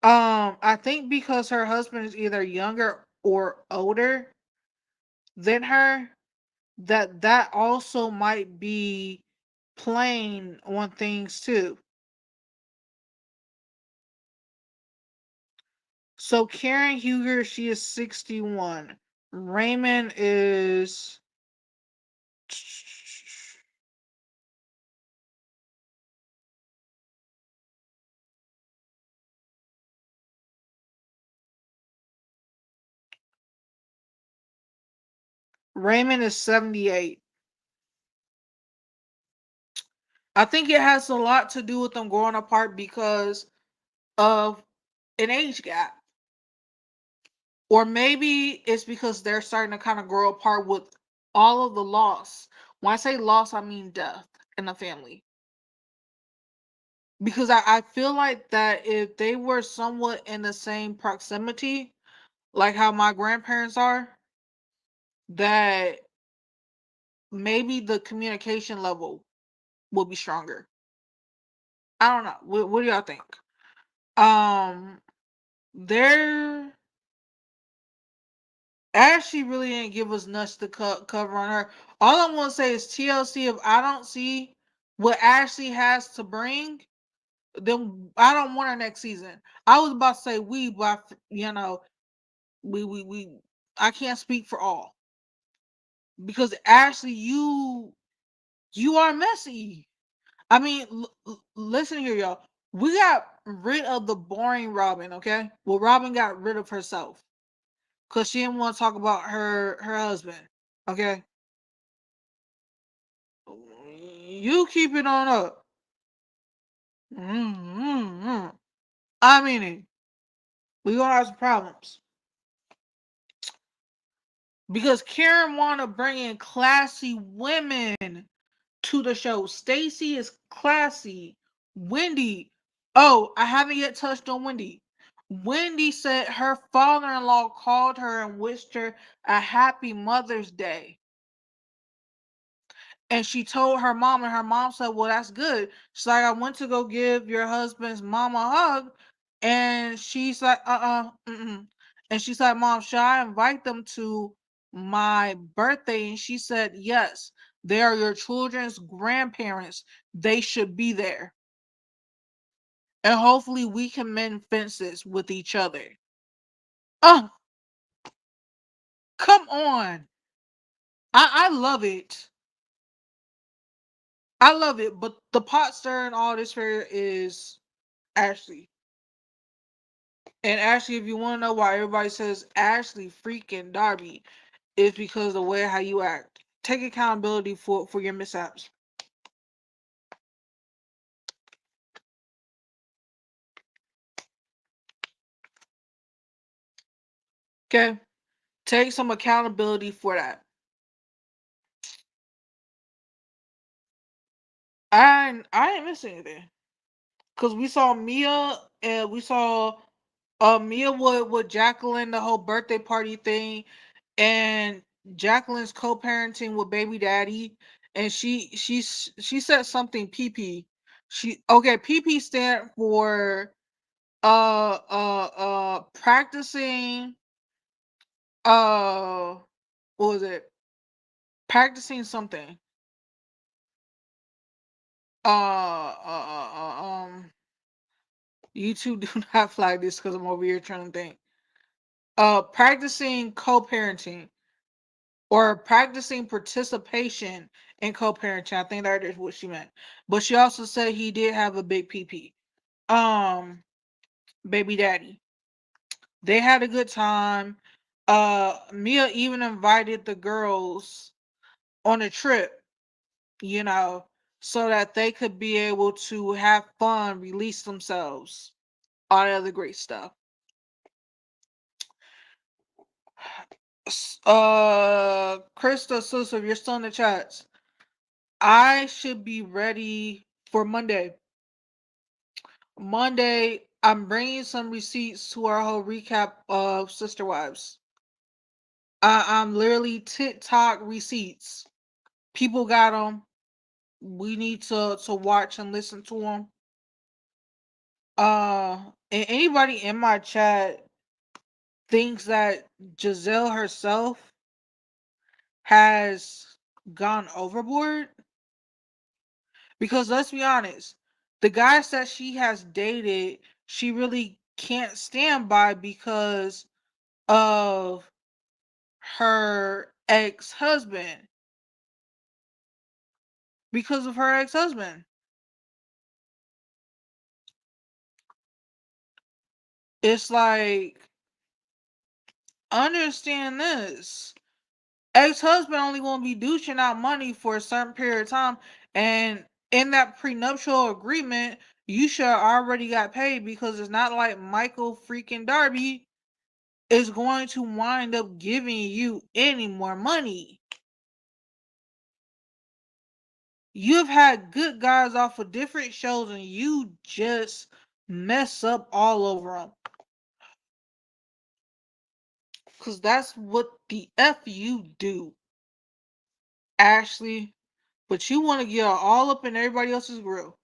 I think because her husband is either younger or older than her, that also might be playing on things too. So Karen Huger, she is 61. Raymond is Raymond is 78. I think it has a lot to do with them growing apart because of an age gap. Or maybe it's because they're starting to kind of grow apart with all of the loss. When I say loss, I mean death in the family. Because I feel like that if they were somewhat in the same proximity, like how my grandparents are, that maybe the communication level will be stronger. I don't know. What do y'all think? Um, they're Ashley really didn't give us nuts to cover on her. All I want to say is TLC. If I don't see what Ashley has to bring, then I don't want her next season. I was about to say we, but we. I can't speak for all because Ashley, you are messy. I mean, listen here, y'all. We got rid of the boring Robin, okay? Well, Robin got rid of herself because she didn't want to talk about her husband, okay? You keep it on up. Mm-hmm. I mean it. We gonna have some problems because Karen want to bring in classy women to the show. Stacy is classy. Wendy. Oh, I haven't yet touched on Wendy. Wendy said her father-in-law called her and wished her a happy Mother's Day. And she told her mom, and her mom said, well, that's good. She's like, I went to go give your husband's mom a hug. And she's like, mm-mm. And she's like, Mom, should I invite them to my birthday? And she said, yes, they are your children's grandparents. They should be there. And hopefully we can mend fences with each other. Oh, come on. I love it. I love it. But the pot stirring all this here is Ashley. And Ashley, if you want to know why everybody says Ashley freaking Darby, it's because of the way how you act. Take accountability for your mishaps. Okay? Take some accountability for that. I ain't missing anything. Cause we saw Mia and we saw Mia with Jacqueline, the whole birthday party thing, and Jacqueline's co-parenting with baby daddy, and she said something PP. She okay, PP stand for practicing uh what was it? Practicing something. YouTube do not flag this because I'm over here trying to think. Practicing co-parenting or practicing participation in co-parenting. I think that is what she meant. But she also said he did have a big PP. Um, baby daddy. They had a good time. Mia even invited the girls on a trip, you know, so that they could be able to have fun, release themselves, all that other great stuff. Krista, sister, if you're still in the chats, I should be ready for Monday. Monday, I'm bringing some receipts to our whole recap of Sister Wives. I'm literally TikTok receipts. People got them. We need to watch and listen to them. And anybody in my chat thinks that Giselle herself has gone overboard, because let's be honest, the guys that she has dated, she really can't stand by because of her ex-husband. Because of her ex-husband. It's like, understand this. Ex-husband only gonna be douching out money for a certain period of time, and in that prenuptial agreement, you should already got paid because it's not like Michael freaking Darby is going to wind up giving you any more money. You've had good guys off of different shows and you just mess up all over them. Because that's what the F you do, Ashley. But you want to get all up in everybody else's grill.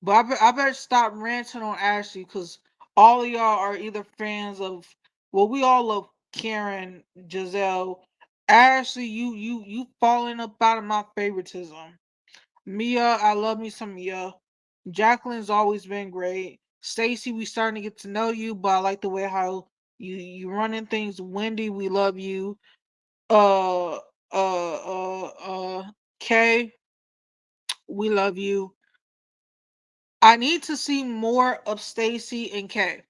But I better stop ranting on Ashley because all of y'all are either fans of, well, we all love Karen, Giselle. Ashley, you falling up out of my favoritism. Mia, I love me some Mia. Jacqueline's always been great. Stacy, we starting to get to know you, but I like the way how you running things. Wendy, we love you. Uh, Kay, we love you. I need to see more of Stacy and Kay.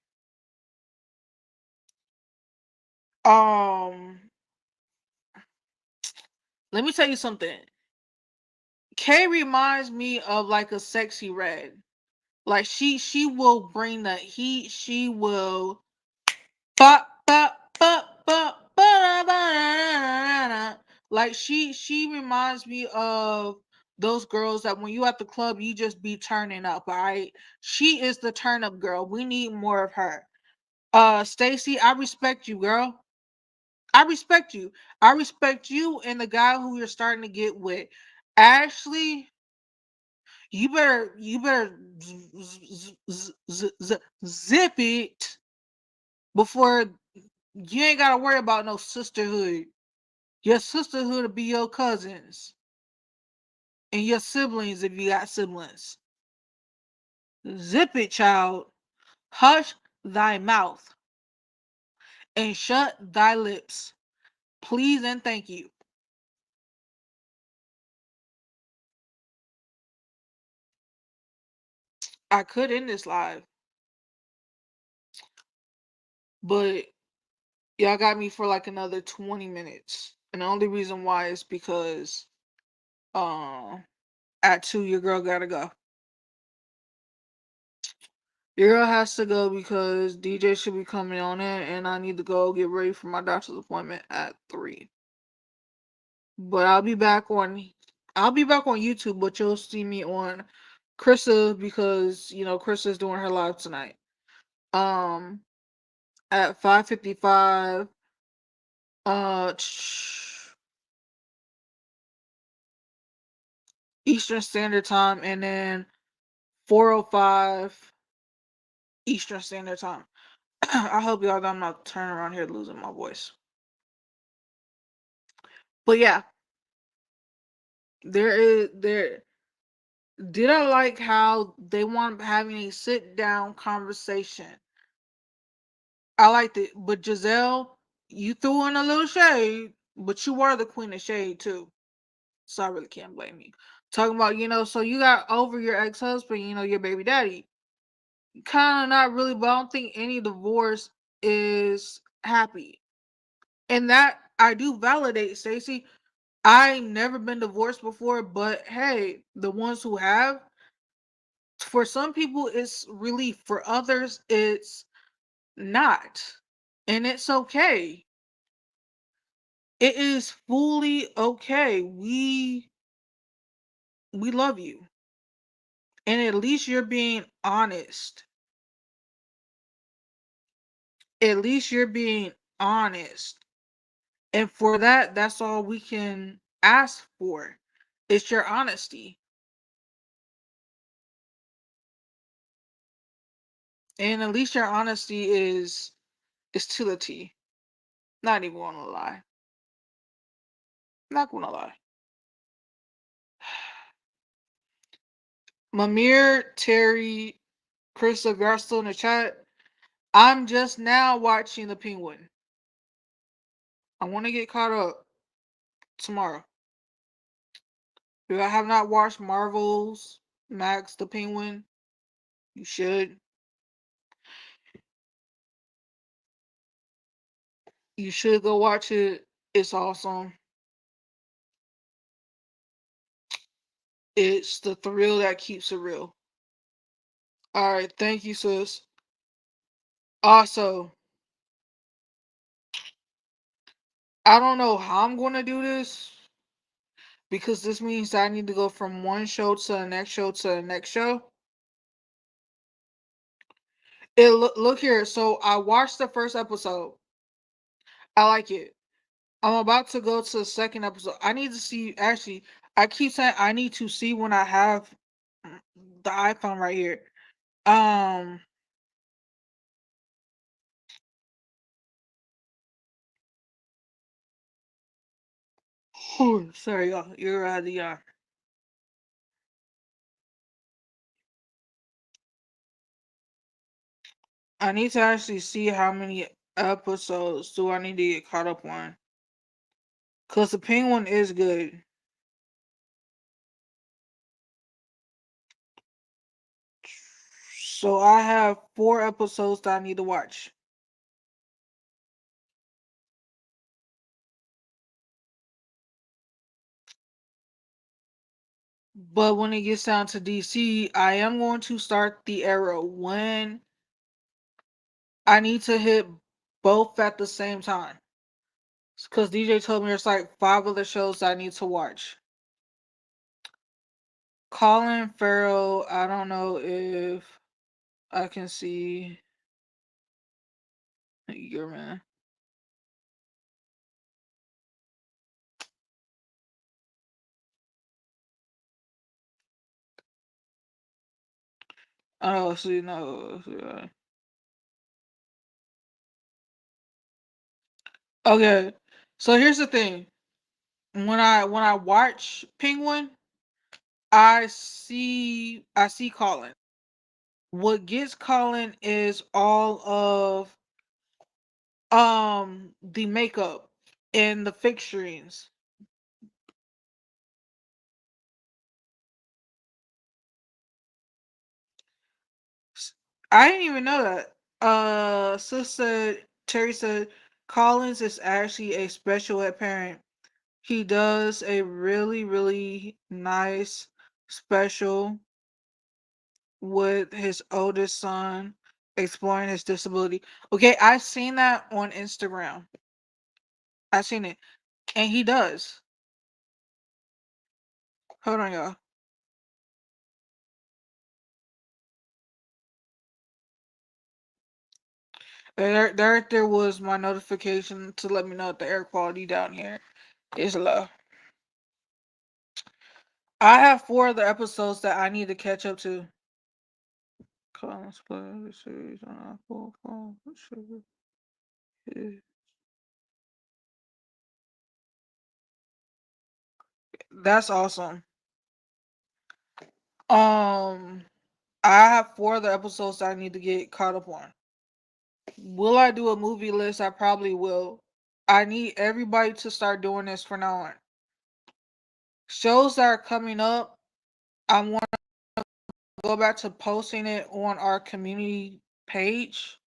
Um, Let me tell you something. Kay reminds me of like a sexy red. Like she will bring the heat. She will ba ba ba ba ba ba. Like she reminds me of those girls that when you at the club you just be turning up. All right, she is the turn up girl. We need more of her. Stacy, I respect you, girl. I respect you. I respect you and the guy who you're starting to get with. Ashley, you better zip it before you ain't gotta worry about no sisterhood. Your sisterhood will be your cousins and your siblings if you got siblings. Zip it, child. Hush thy mouth and shut thy lips. Please and thank you. I could end this live, but y'all got me for like another 20 minutes. And the only reason why is because uh, at 2 your girl gotta go. Your girl has to go because DJ should be coming on in and I need to go get ready for my doctor's appointment at 3. But I'll be back on YouTube, but you'll see me on Krista because Krista's doing her live tonight. Um at 5:55 uh Eastern Standard Time and then 4:05 Eastern Standard Time. I hope y'all know I'm not turning around here losing my voice. But yeah, there did I like how they want having a sit down conversation. I liked it. But Giselle, you threw in a little shade, but you were the queen of shade too. So I really can't blame you. Talking about, so you got over your ex-husband, your baby daddy. Kind of not really, but I don't think any divorce is happy. And that I do validate, Stacey. I never been divorced before, but hey, the ones who have, for some people it's relief, for others it's not. And it's okay. It is fully okay. We love you. And at least you're being honest. At least you're being honest. And for that, that's all we can ask for. It's your honesty. And at least your honesty is to the T. Not even gonna lie. Not gonna lie. Mamir, Terry, Chris, if y'all still in the chat, I'm just now watching The Penguin. I want to get caught up tomorrow. If I have not watched Marvel's Max The Penguin, you should. You should go watch it. It's awesome. It's the thrill that keeps it real. All right, thank you, sis. Also, I don't know how I'm going to do this because this means that I need to go from one show to the next show to the next show. Look here. So I watched the first episode. I like it. I'm about to go to the second episode. I need to see. Actually, I keep saying I need to see when I have the iPhone right here. Um, sorry, y'all. You're right. Yeah. I need to actually see how many episodes do I need to get caught up on. Cause the Penguin is good. So I have 4 episodes that I need to watch. But when it gets down to DC, I am going to start the Arrow when I need to hit both at the same time. Because DJ told me there's like 5 other shows I need to watch. Colin Farrell, I don't know if I can see your man. Oh, see, no. Okay, so here's the thing. When I watch Penguin, I see Colin. What gets Colin is all of the makeup and the fixturings. I didn't even know that. Sister Terry said Collins is actually a special ed parent. He does a really, really nice special with his oldest son exploring his disability. Okay, I've seen that on Instagram. I've seen it. And he does. Hold on, y'all. There was my notification to let me know that the air quality down here is low. I have 4 other episodes that I need to catch up to. Collins play the series on Apple phone. That's awesome. Um, I have 4 other episodes that I need to get caught up on. Will I do a movie list? I probably will. I need everybody to start doing this from now on. Shows that are coming up, I want to go back to posting it on our community page.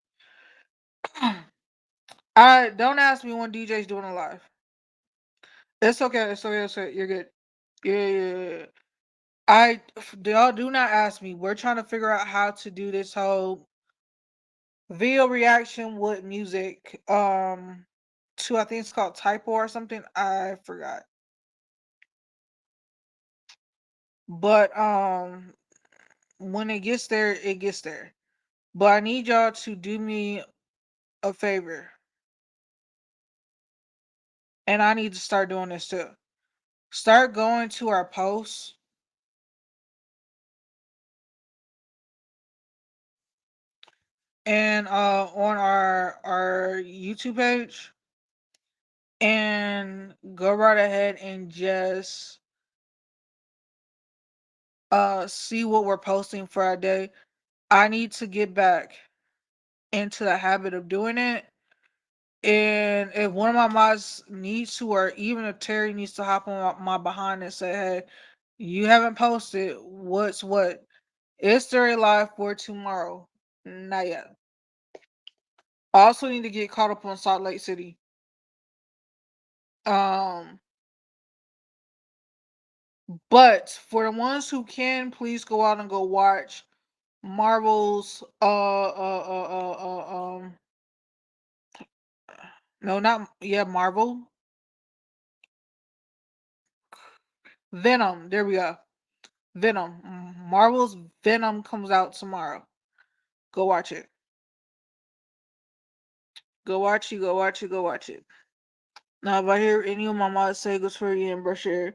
I don't ask me when DJ's doing a live. It's okay. It's okay. It's okay. You're good. Yeah, yeah, yeah. Y'all do not ask me. We're trying to figure out how to do this whole video reaction with music. To I think it's called typo or something. I forgot. But when it gets there, it gets there. But I need y'all to do me a favor. And I need to start doing this too. Start going to our posts and on our YouTube page and go right ahead and just see what we're posting for our day. I need to get back into the habit of doing it. And if one of my mods needs to, or even if Terry needs to hop on my behind and say, hey, you haven't posted, what's what? It's story live for tomorrow. Not yet. I also need to get caught up on Salt Lake City. Um, but for the ones who can, please go out and go watch Marvel's no, not yeah, Marvel. Venom. There we go. Venom. Marvel's Venom comes out tomorrow. Go watch it. Go watch it. Go watch it. Go watch it. Now, if I hear any of my mods say good for you and brush your hair,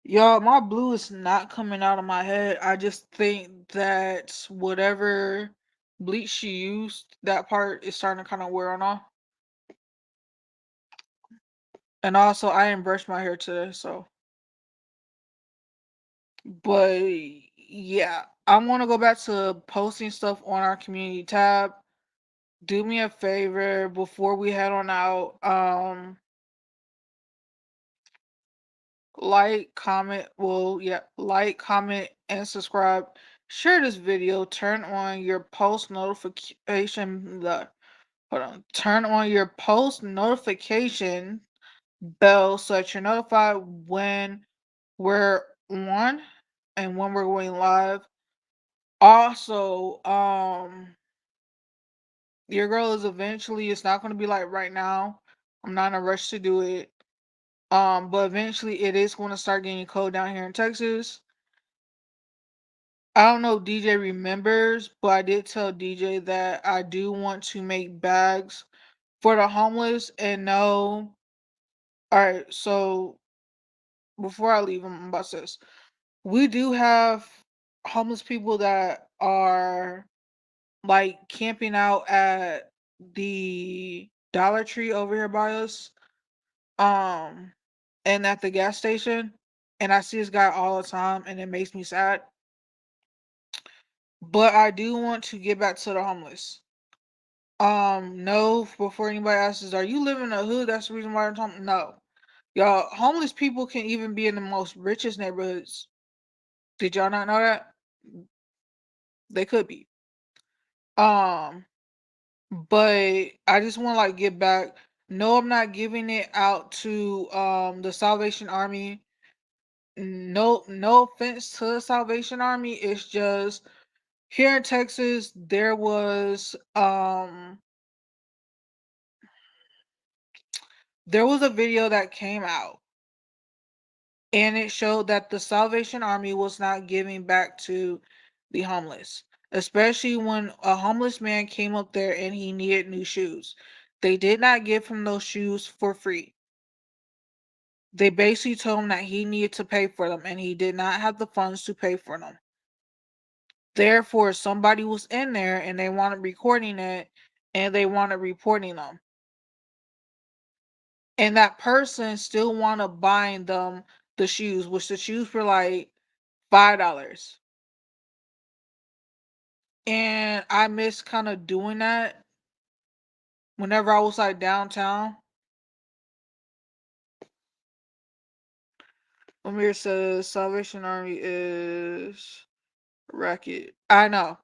y'all, my blue is not coming out of my head. I just think that whatever bleach she used, that part is starting to kind of wear on off. And also, I didn't brush my hair today, so. But yeah, I'm gonna go back to posting stuff on our community tab. Do me a favor before we head on out. Like, comment, well, yeah, like, comment, and subscribe. Share this video. Turn on your post notification. Hold on. Turn on your post notification bell so that you're notified when we're on and when we're going live. Also, your girl is eventually. It's not going to be like right now. I'm not in a rush to do it. But eventually it is going to start getting cold down here in Texas. I don't know if DJ remembers, but I did tell DJ that I do want to make bags for the homeless. And no, all right. So before I leave, I'm about to say this. We do have homeless people that are like camping out at the Dollar Tree over here by us. Um, and at the gas station. And I see this guy all the time, and it makes me sad. But I do want to get back to the homeless. No, before anybody asks, are you living in a hood? That's the reason why I'm talking. No. Y'all, homeless people can even be in the most richest neighborhoods. Did y'all not know that? They could be. Um, but I just want to like get back. No, I'm not giving it out to the Salvation Army. No offense to the Salvation Army. It's just here in Texas, there was a video that came out, and it showed that the Salvation Army was not giving back to the homeless, especially when a homeless man came up there and he needed new shoes. They did not give him those shoes for free. They basically told him that he needed to pay for them, and he did not have the funds to pay for them. Therefore, somebody was in there and they wanted recording it, and they wanted reporting them. And that person still wanna buy them the shoes, which the shoes were like $5. And I miss kind of doing that whenever I was like downtown. Amir says Salvation Army is racket. I know.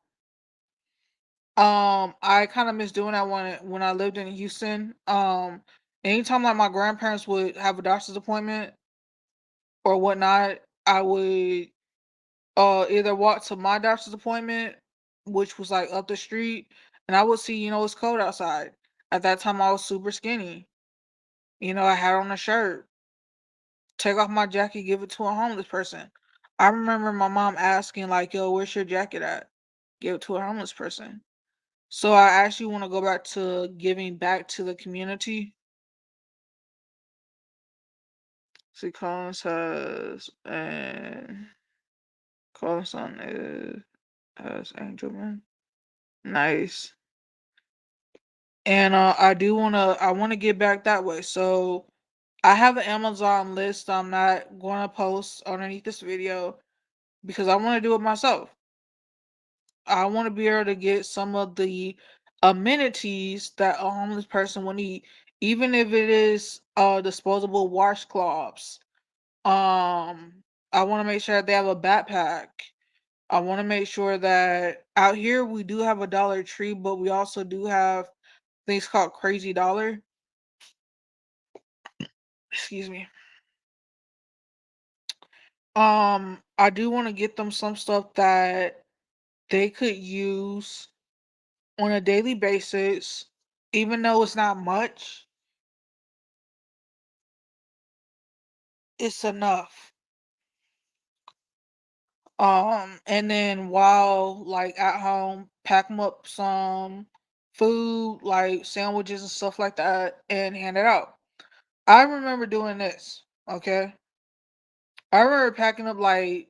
I kind of miss doing that when I lived in Houston. Anytime like my grandparents would have a doctor's appointment or whatnot, I would either walk to my doctor's appointment, which was like up the street, and I would see, it's cold outside. At that time I was super skinny. I had on a shirt. Take off my jacket, give it to a homeless person. I remember my mom asking like, "Yo, where's your jacket at?" Give it to a homeless person. So I actually want to go back to giving back to the community. See, Collins has and Collins son is has Angelman. Nice. And I wanna get back that way. So I have an Amazon list I'm not gonna post underneath this video because I wanna do it myself. I wanna be able to get some of the amenities that a homeless person would need, even if it is disposable washcloths. I wanna make sure that they have a backpack. I wanna make sure that out here we do have a Dollar Tree, but we also do have things called Crazy Dollar. Excuse me. I do want to get them some stuff that they could use on a daily basis, even though it's not much, it's enough. And then while like at home, pack them up some food, like sandwiches and stuff like that, and hand it out. I remember doing this. Okay, I remember packing up like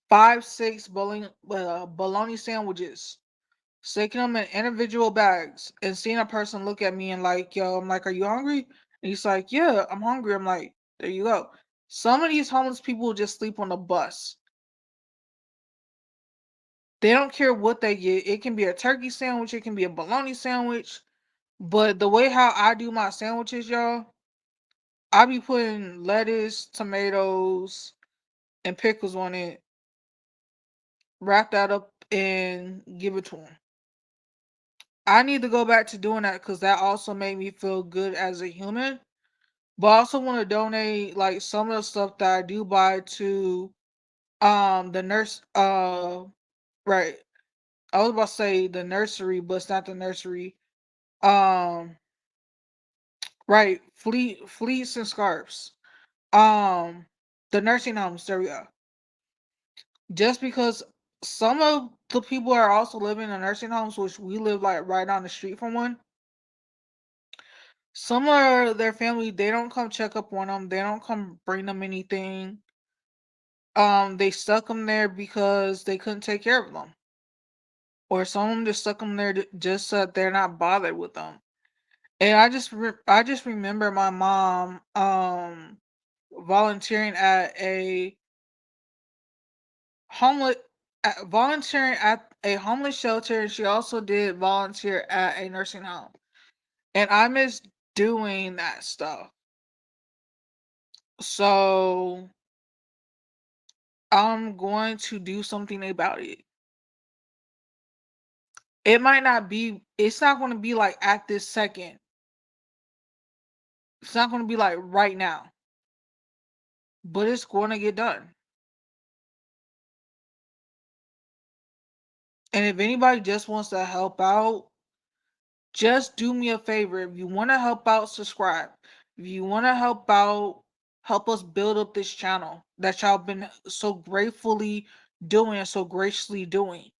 5, 6 bologna sandwiches, sticking them in individual bags, and seeing a person look at me and like, yo, I'm like, are you hungry? And he's like, yeah, I'm hungry. I'm like, there you go. Some of these homeless people just sleep on the bus. They don't care what they get. It can be a turkey sandwich, it can be a bologna sandwich. But the way how I do my sandwiches, y'all, I be putting lettuce, tomatoes, and pickles on it, wrap that up, and give it to them. I need to go back to doing that because that also made me feel good as a human. But I also want to donate like some of the stuff that I do buy to the nurse right. I was about to say the nursery, but it's not the nursery. Um right, fleets and scarves. Um the nursing homes, there we go. Just because some of the people are also living in nursing homes, which we live like right down the street from one. Some of their family, they don't come check up on them. They don't come bring them anything. They stuck them there because they couldn't take care of them, or some of them just stuck them there just so that they're not bothered with them. And I just remember my mom volunteering at a homeless volunteering at a homeless shelter, and she also did volunteer at a nursing home. And I miss doing that stuff. So I'm going to do something about it. It might not be, it's not going to be like at this second. It's not going to be like right now, but it's going to get done. And if anybody just wants to help out, just do me a favor. If you want to help out, subscribe. If you want to help out, help us build up this channel that y'all been so gratefully doing and so graciously doing.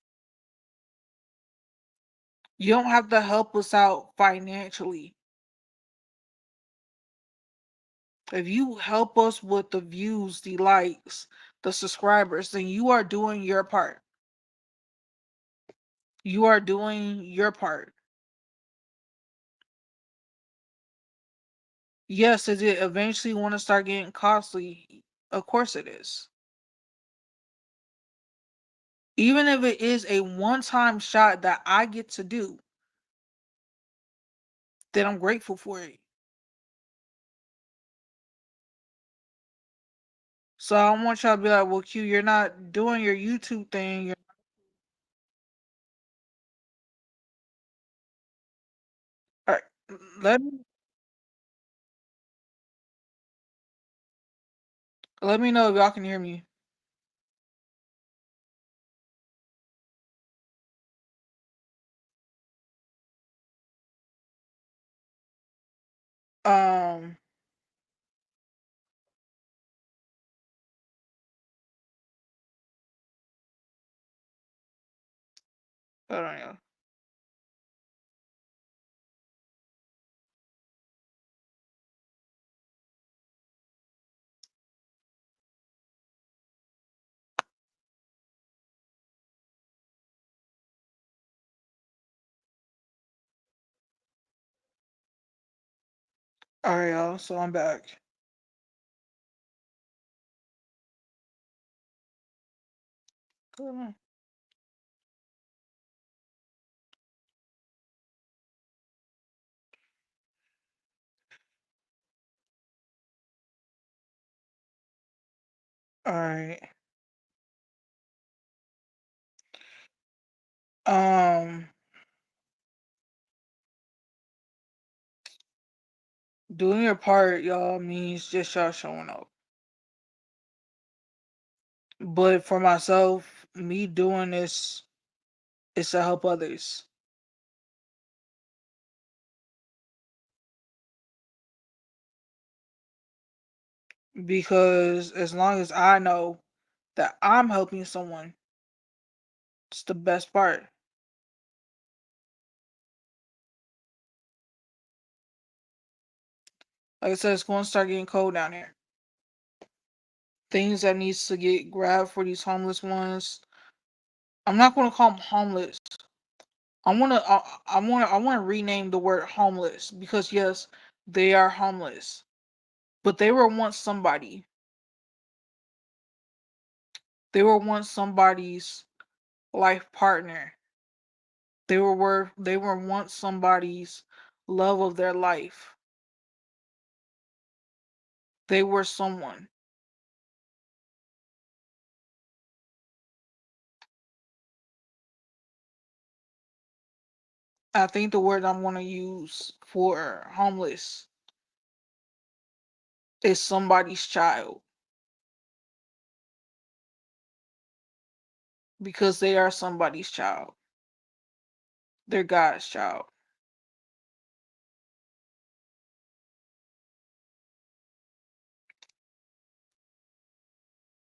You don't have to help us out financially. If you help us with the views, the likes, the subscribers, then you are doing your part. You are doing your part. Yes, is it eventually want to start getting costly? Of course it is. Even if it is a one-time shot that I get to do, then I'm grateful for it. So I don't want y'all to be like, well, Q, you're not doing your YouTube thing. All right, let me let me know if y'all can hear me. Um, hold on, y'all. All right, y'all. So I'm back. All right. Um, Doing your part, y'all, means just y'all showing up. But for myself, me doing this is to help others. Because as long as I know that I'm helping someone, it's the best part. Like I said, it's going to start getting cold down here. Things that needs to get grabbed for these homeless ones. I'm not going to call them homeless. I want to rename the word homeless because yes, they are homeless, but they were once somebody. They were once somebody's life partner. They were once somebody's love of their life. They were someone. I think the word I'm going to use for homeless is somebody's child because they are somebody's child. They're God's child.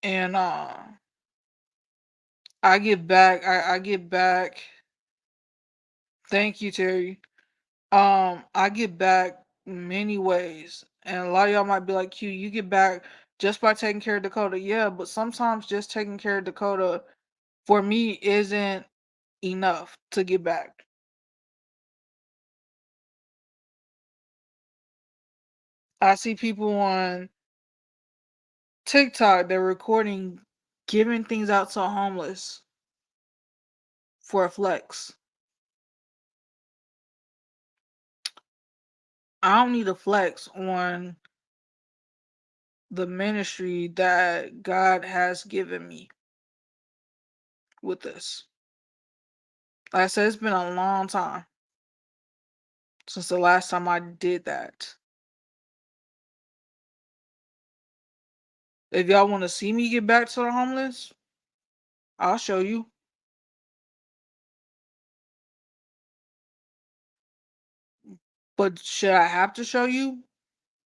And I get back. Thank you, Terry. I get back many ways. And a lot of y'all might be like, Q, you get back just by taking care of Dakota. Yeah, but sometimes just taking care of Dakota for me isn't enough to get back. I see people on TikTok, they're recording giving things out to homeless for a flex. I don't need a flex on the ministry that God has given me with this. Like I said, it's been a long time since the last time I did that. If y'all want to see me get back to the homeless, I'll show you. But should I have to show you?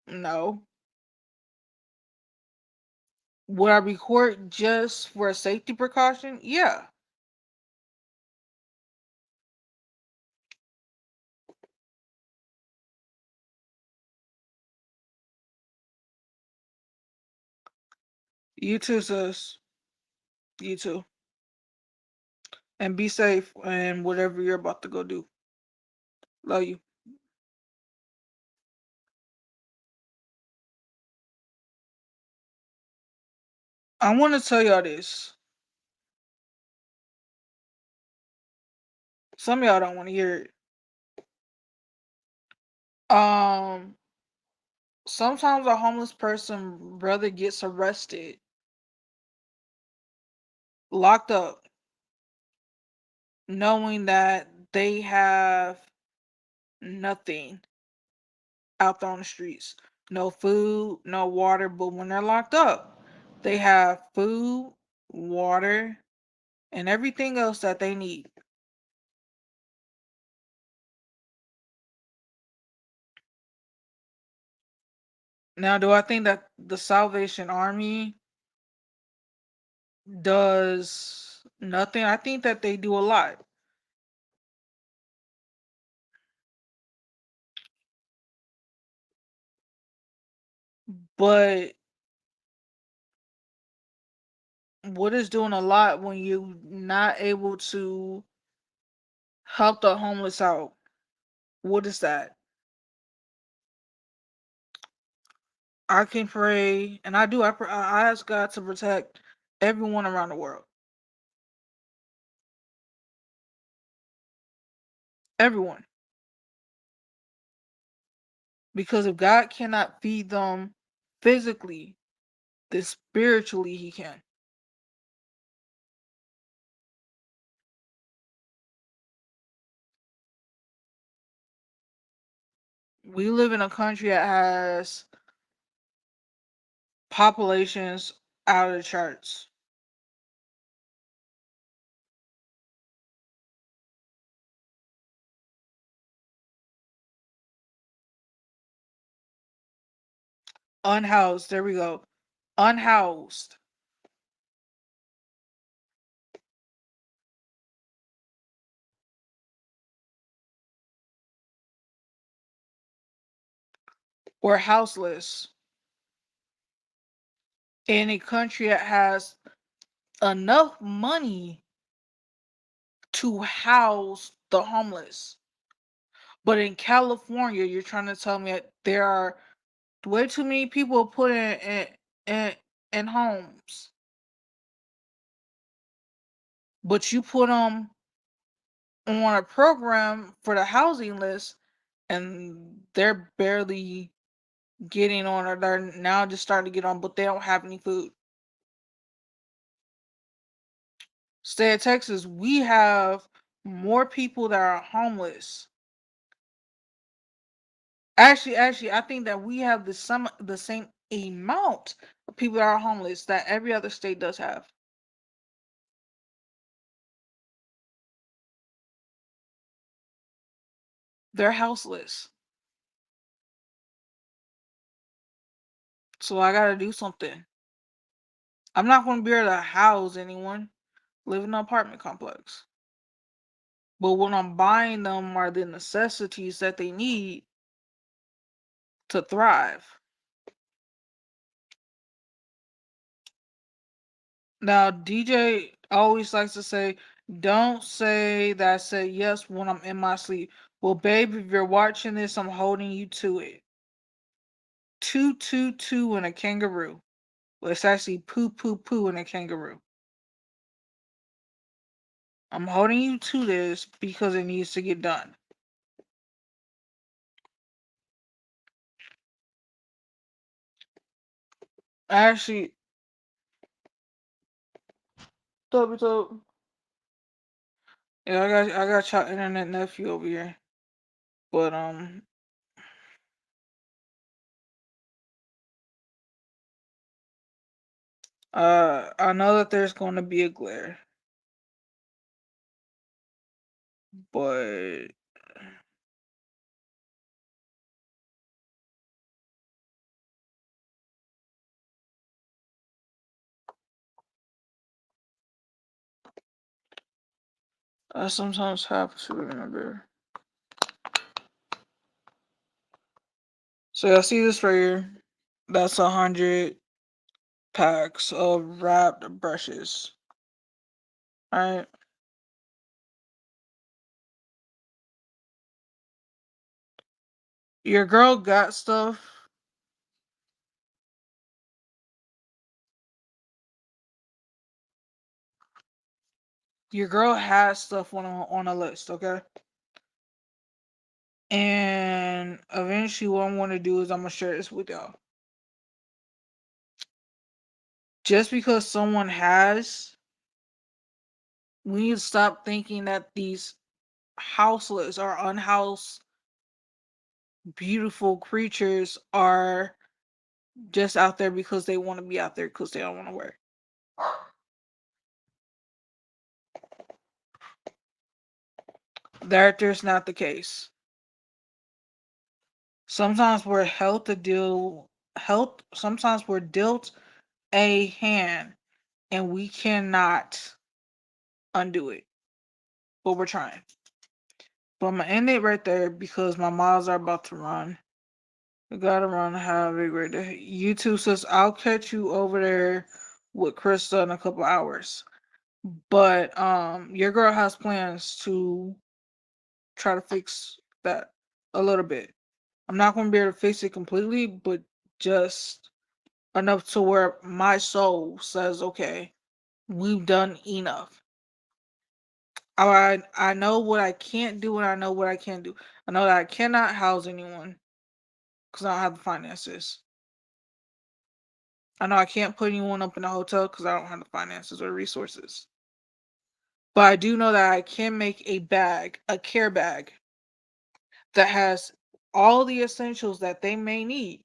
No. Would I record just for a safety precaution? Yeah. You too, sis. You too. And be safe and whatever you're about to go do. Love you. I want to tell y'all this. Some of y'all don't want to hear it. Um, Sometimes a homeless person brother gets arrested, locked up, knowing that they have nothing out there on the streets. No food, no water, but when they're locked up, they have food, water, and everything else that they need. Now, do I think that the Salvation Army does nothing? I think that they do a lot. But what is doing a lot when you're not able to help the homeless out? What is that? I can pray, and I do. I ask God to protect everyone around the world. Everyone. Because if God cannot feed them physically, then spiritually He can. We live in a country that has populations out of the charts. Unhoused. There we go. Unhoused or houseless in a country that has enough money to house the homeless. But in California, you're trying to tell me that there are way too many people put in, in homes, but you put them on a program for the housing list, and they're barely getting on, or they're now just starting to get on, but they don't have any food. State of Texas, we have more people that are homeless. Actually, I think that we have the same amount of people that are homeless that every other state does have. They're houseless. So I gotta do something. I'm not gonna be able to house anyone, live in an apartment complex. But what I'm buying them are the necessities that they need to thrive. Now, DJ always likes to say, don't say that I said yes when I'm in my sleep. Well, babe, if you're watching this, I'm holding you to it. Two, two, two, and a kangaroo. Well, it's actually poo, poo, poo, and a kangaroo. I'm holding you to this because it needs to get done. Actually, Tub. Yeah, I got your internet nephew over here. But I know that there's going to be a glare, but I sometimes have to remember. So y'all see this right here? That's 100 packs of wrapped brushes. Alright. Your girl got stuff. Your girl has stuff on a list, okay? And eventually what I'm gonna do is I'm gonna share this with y'all. Just because someone has, we need to stop thinking that these houseless or unhoused beautiful creatures are just out there because they want to be out there because they don't want to work. That's not the case. Sometimes we're held to deal health. Sometimes we're dealt a hand and we cannot undo it, but we're trying. But I'm gonna end it right there because my miles are about to run. We gotta run. Have a great day. YouTube says I'll catch you over there with Krista in a couple hours. But your girl has plans to try to fix that a little bit. I'm not gonna be able to fix it completely, but just enough to where my soul says, okay, we've done enough. I know what I can't do and I know what I can do. I know that I cannot house anyone because I don't have the finances. I know I can't put anyone up in a hotel because I don't have the finances or resources. But I do know that I can make a bag, a care bag that has all the essentials that they may need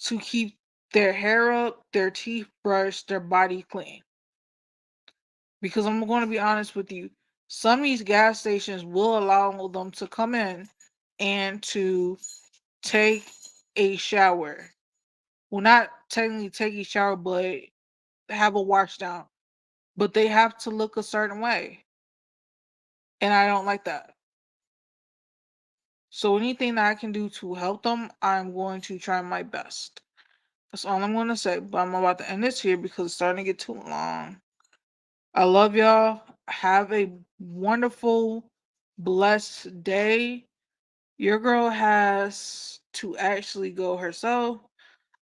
to keep their hair up, their teeth brushed, their body clean. Because I'm going to be honest with you, some of these gas stations will allow them to come in and to take a shower. Well, not technically take a shower, but have a wash down. But they have to look a certain way. And I don't like that. So anything that I can do to help them, I'm going to try my best. That's all I'm going to say. But I'm about to end this here because it's starting to get too long. I love y'all. Have a wonderful, blessed day. Your girl has to actually go herself.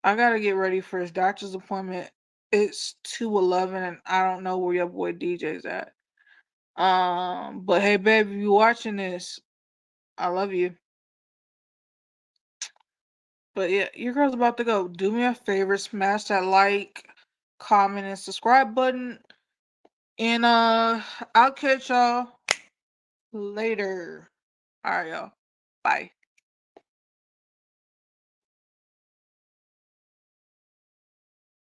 I gotta get ready for his doctor's appointment. It's 2:11 and I don't know where your boy DJ's at. But hey babe, if you watching this, I love you. But yeah, your girl's about to go. Do me a favor, smash that like, comment, and subscribe button. And I'll catch y'all later. Alright, y'all. Bye.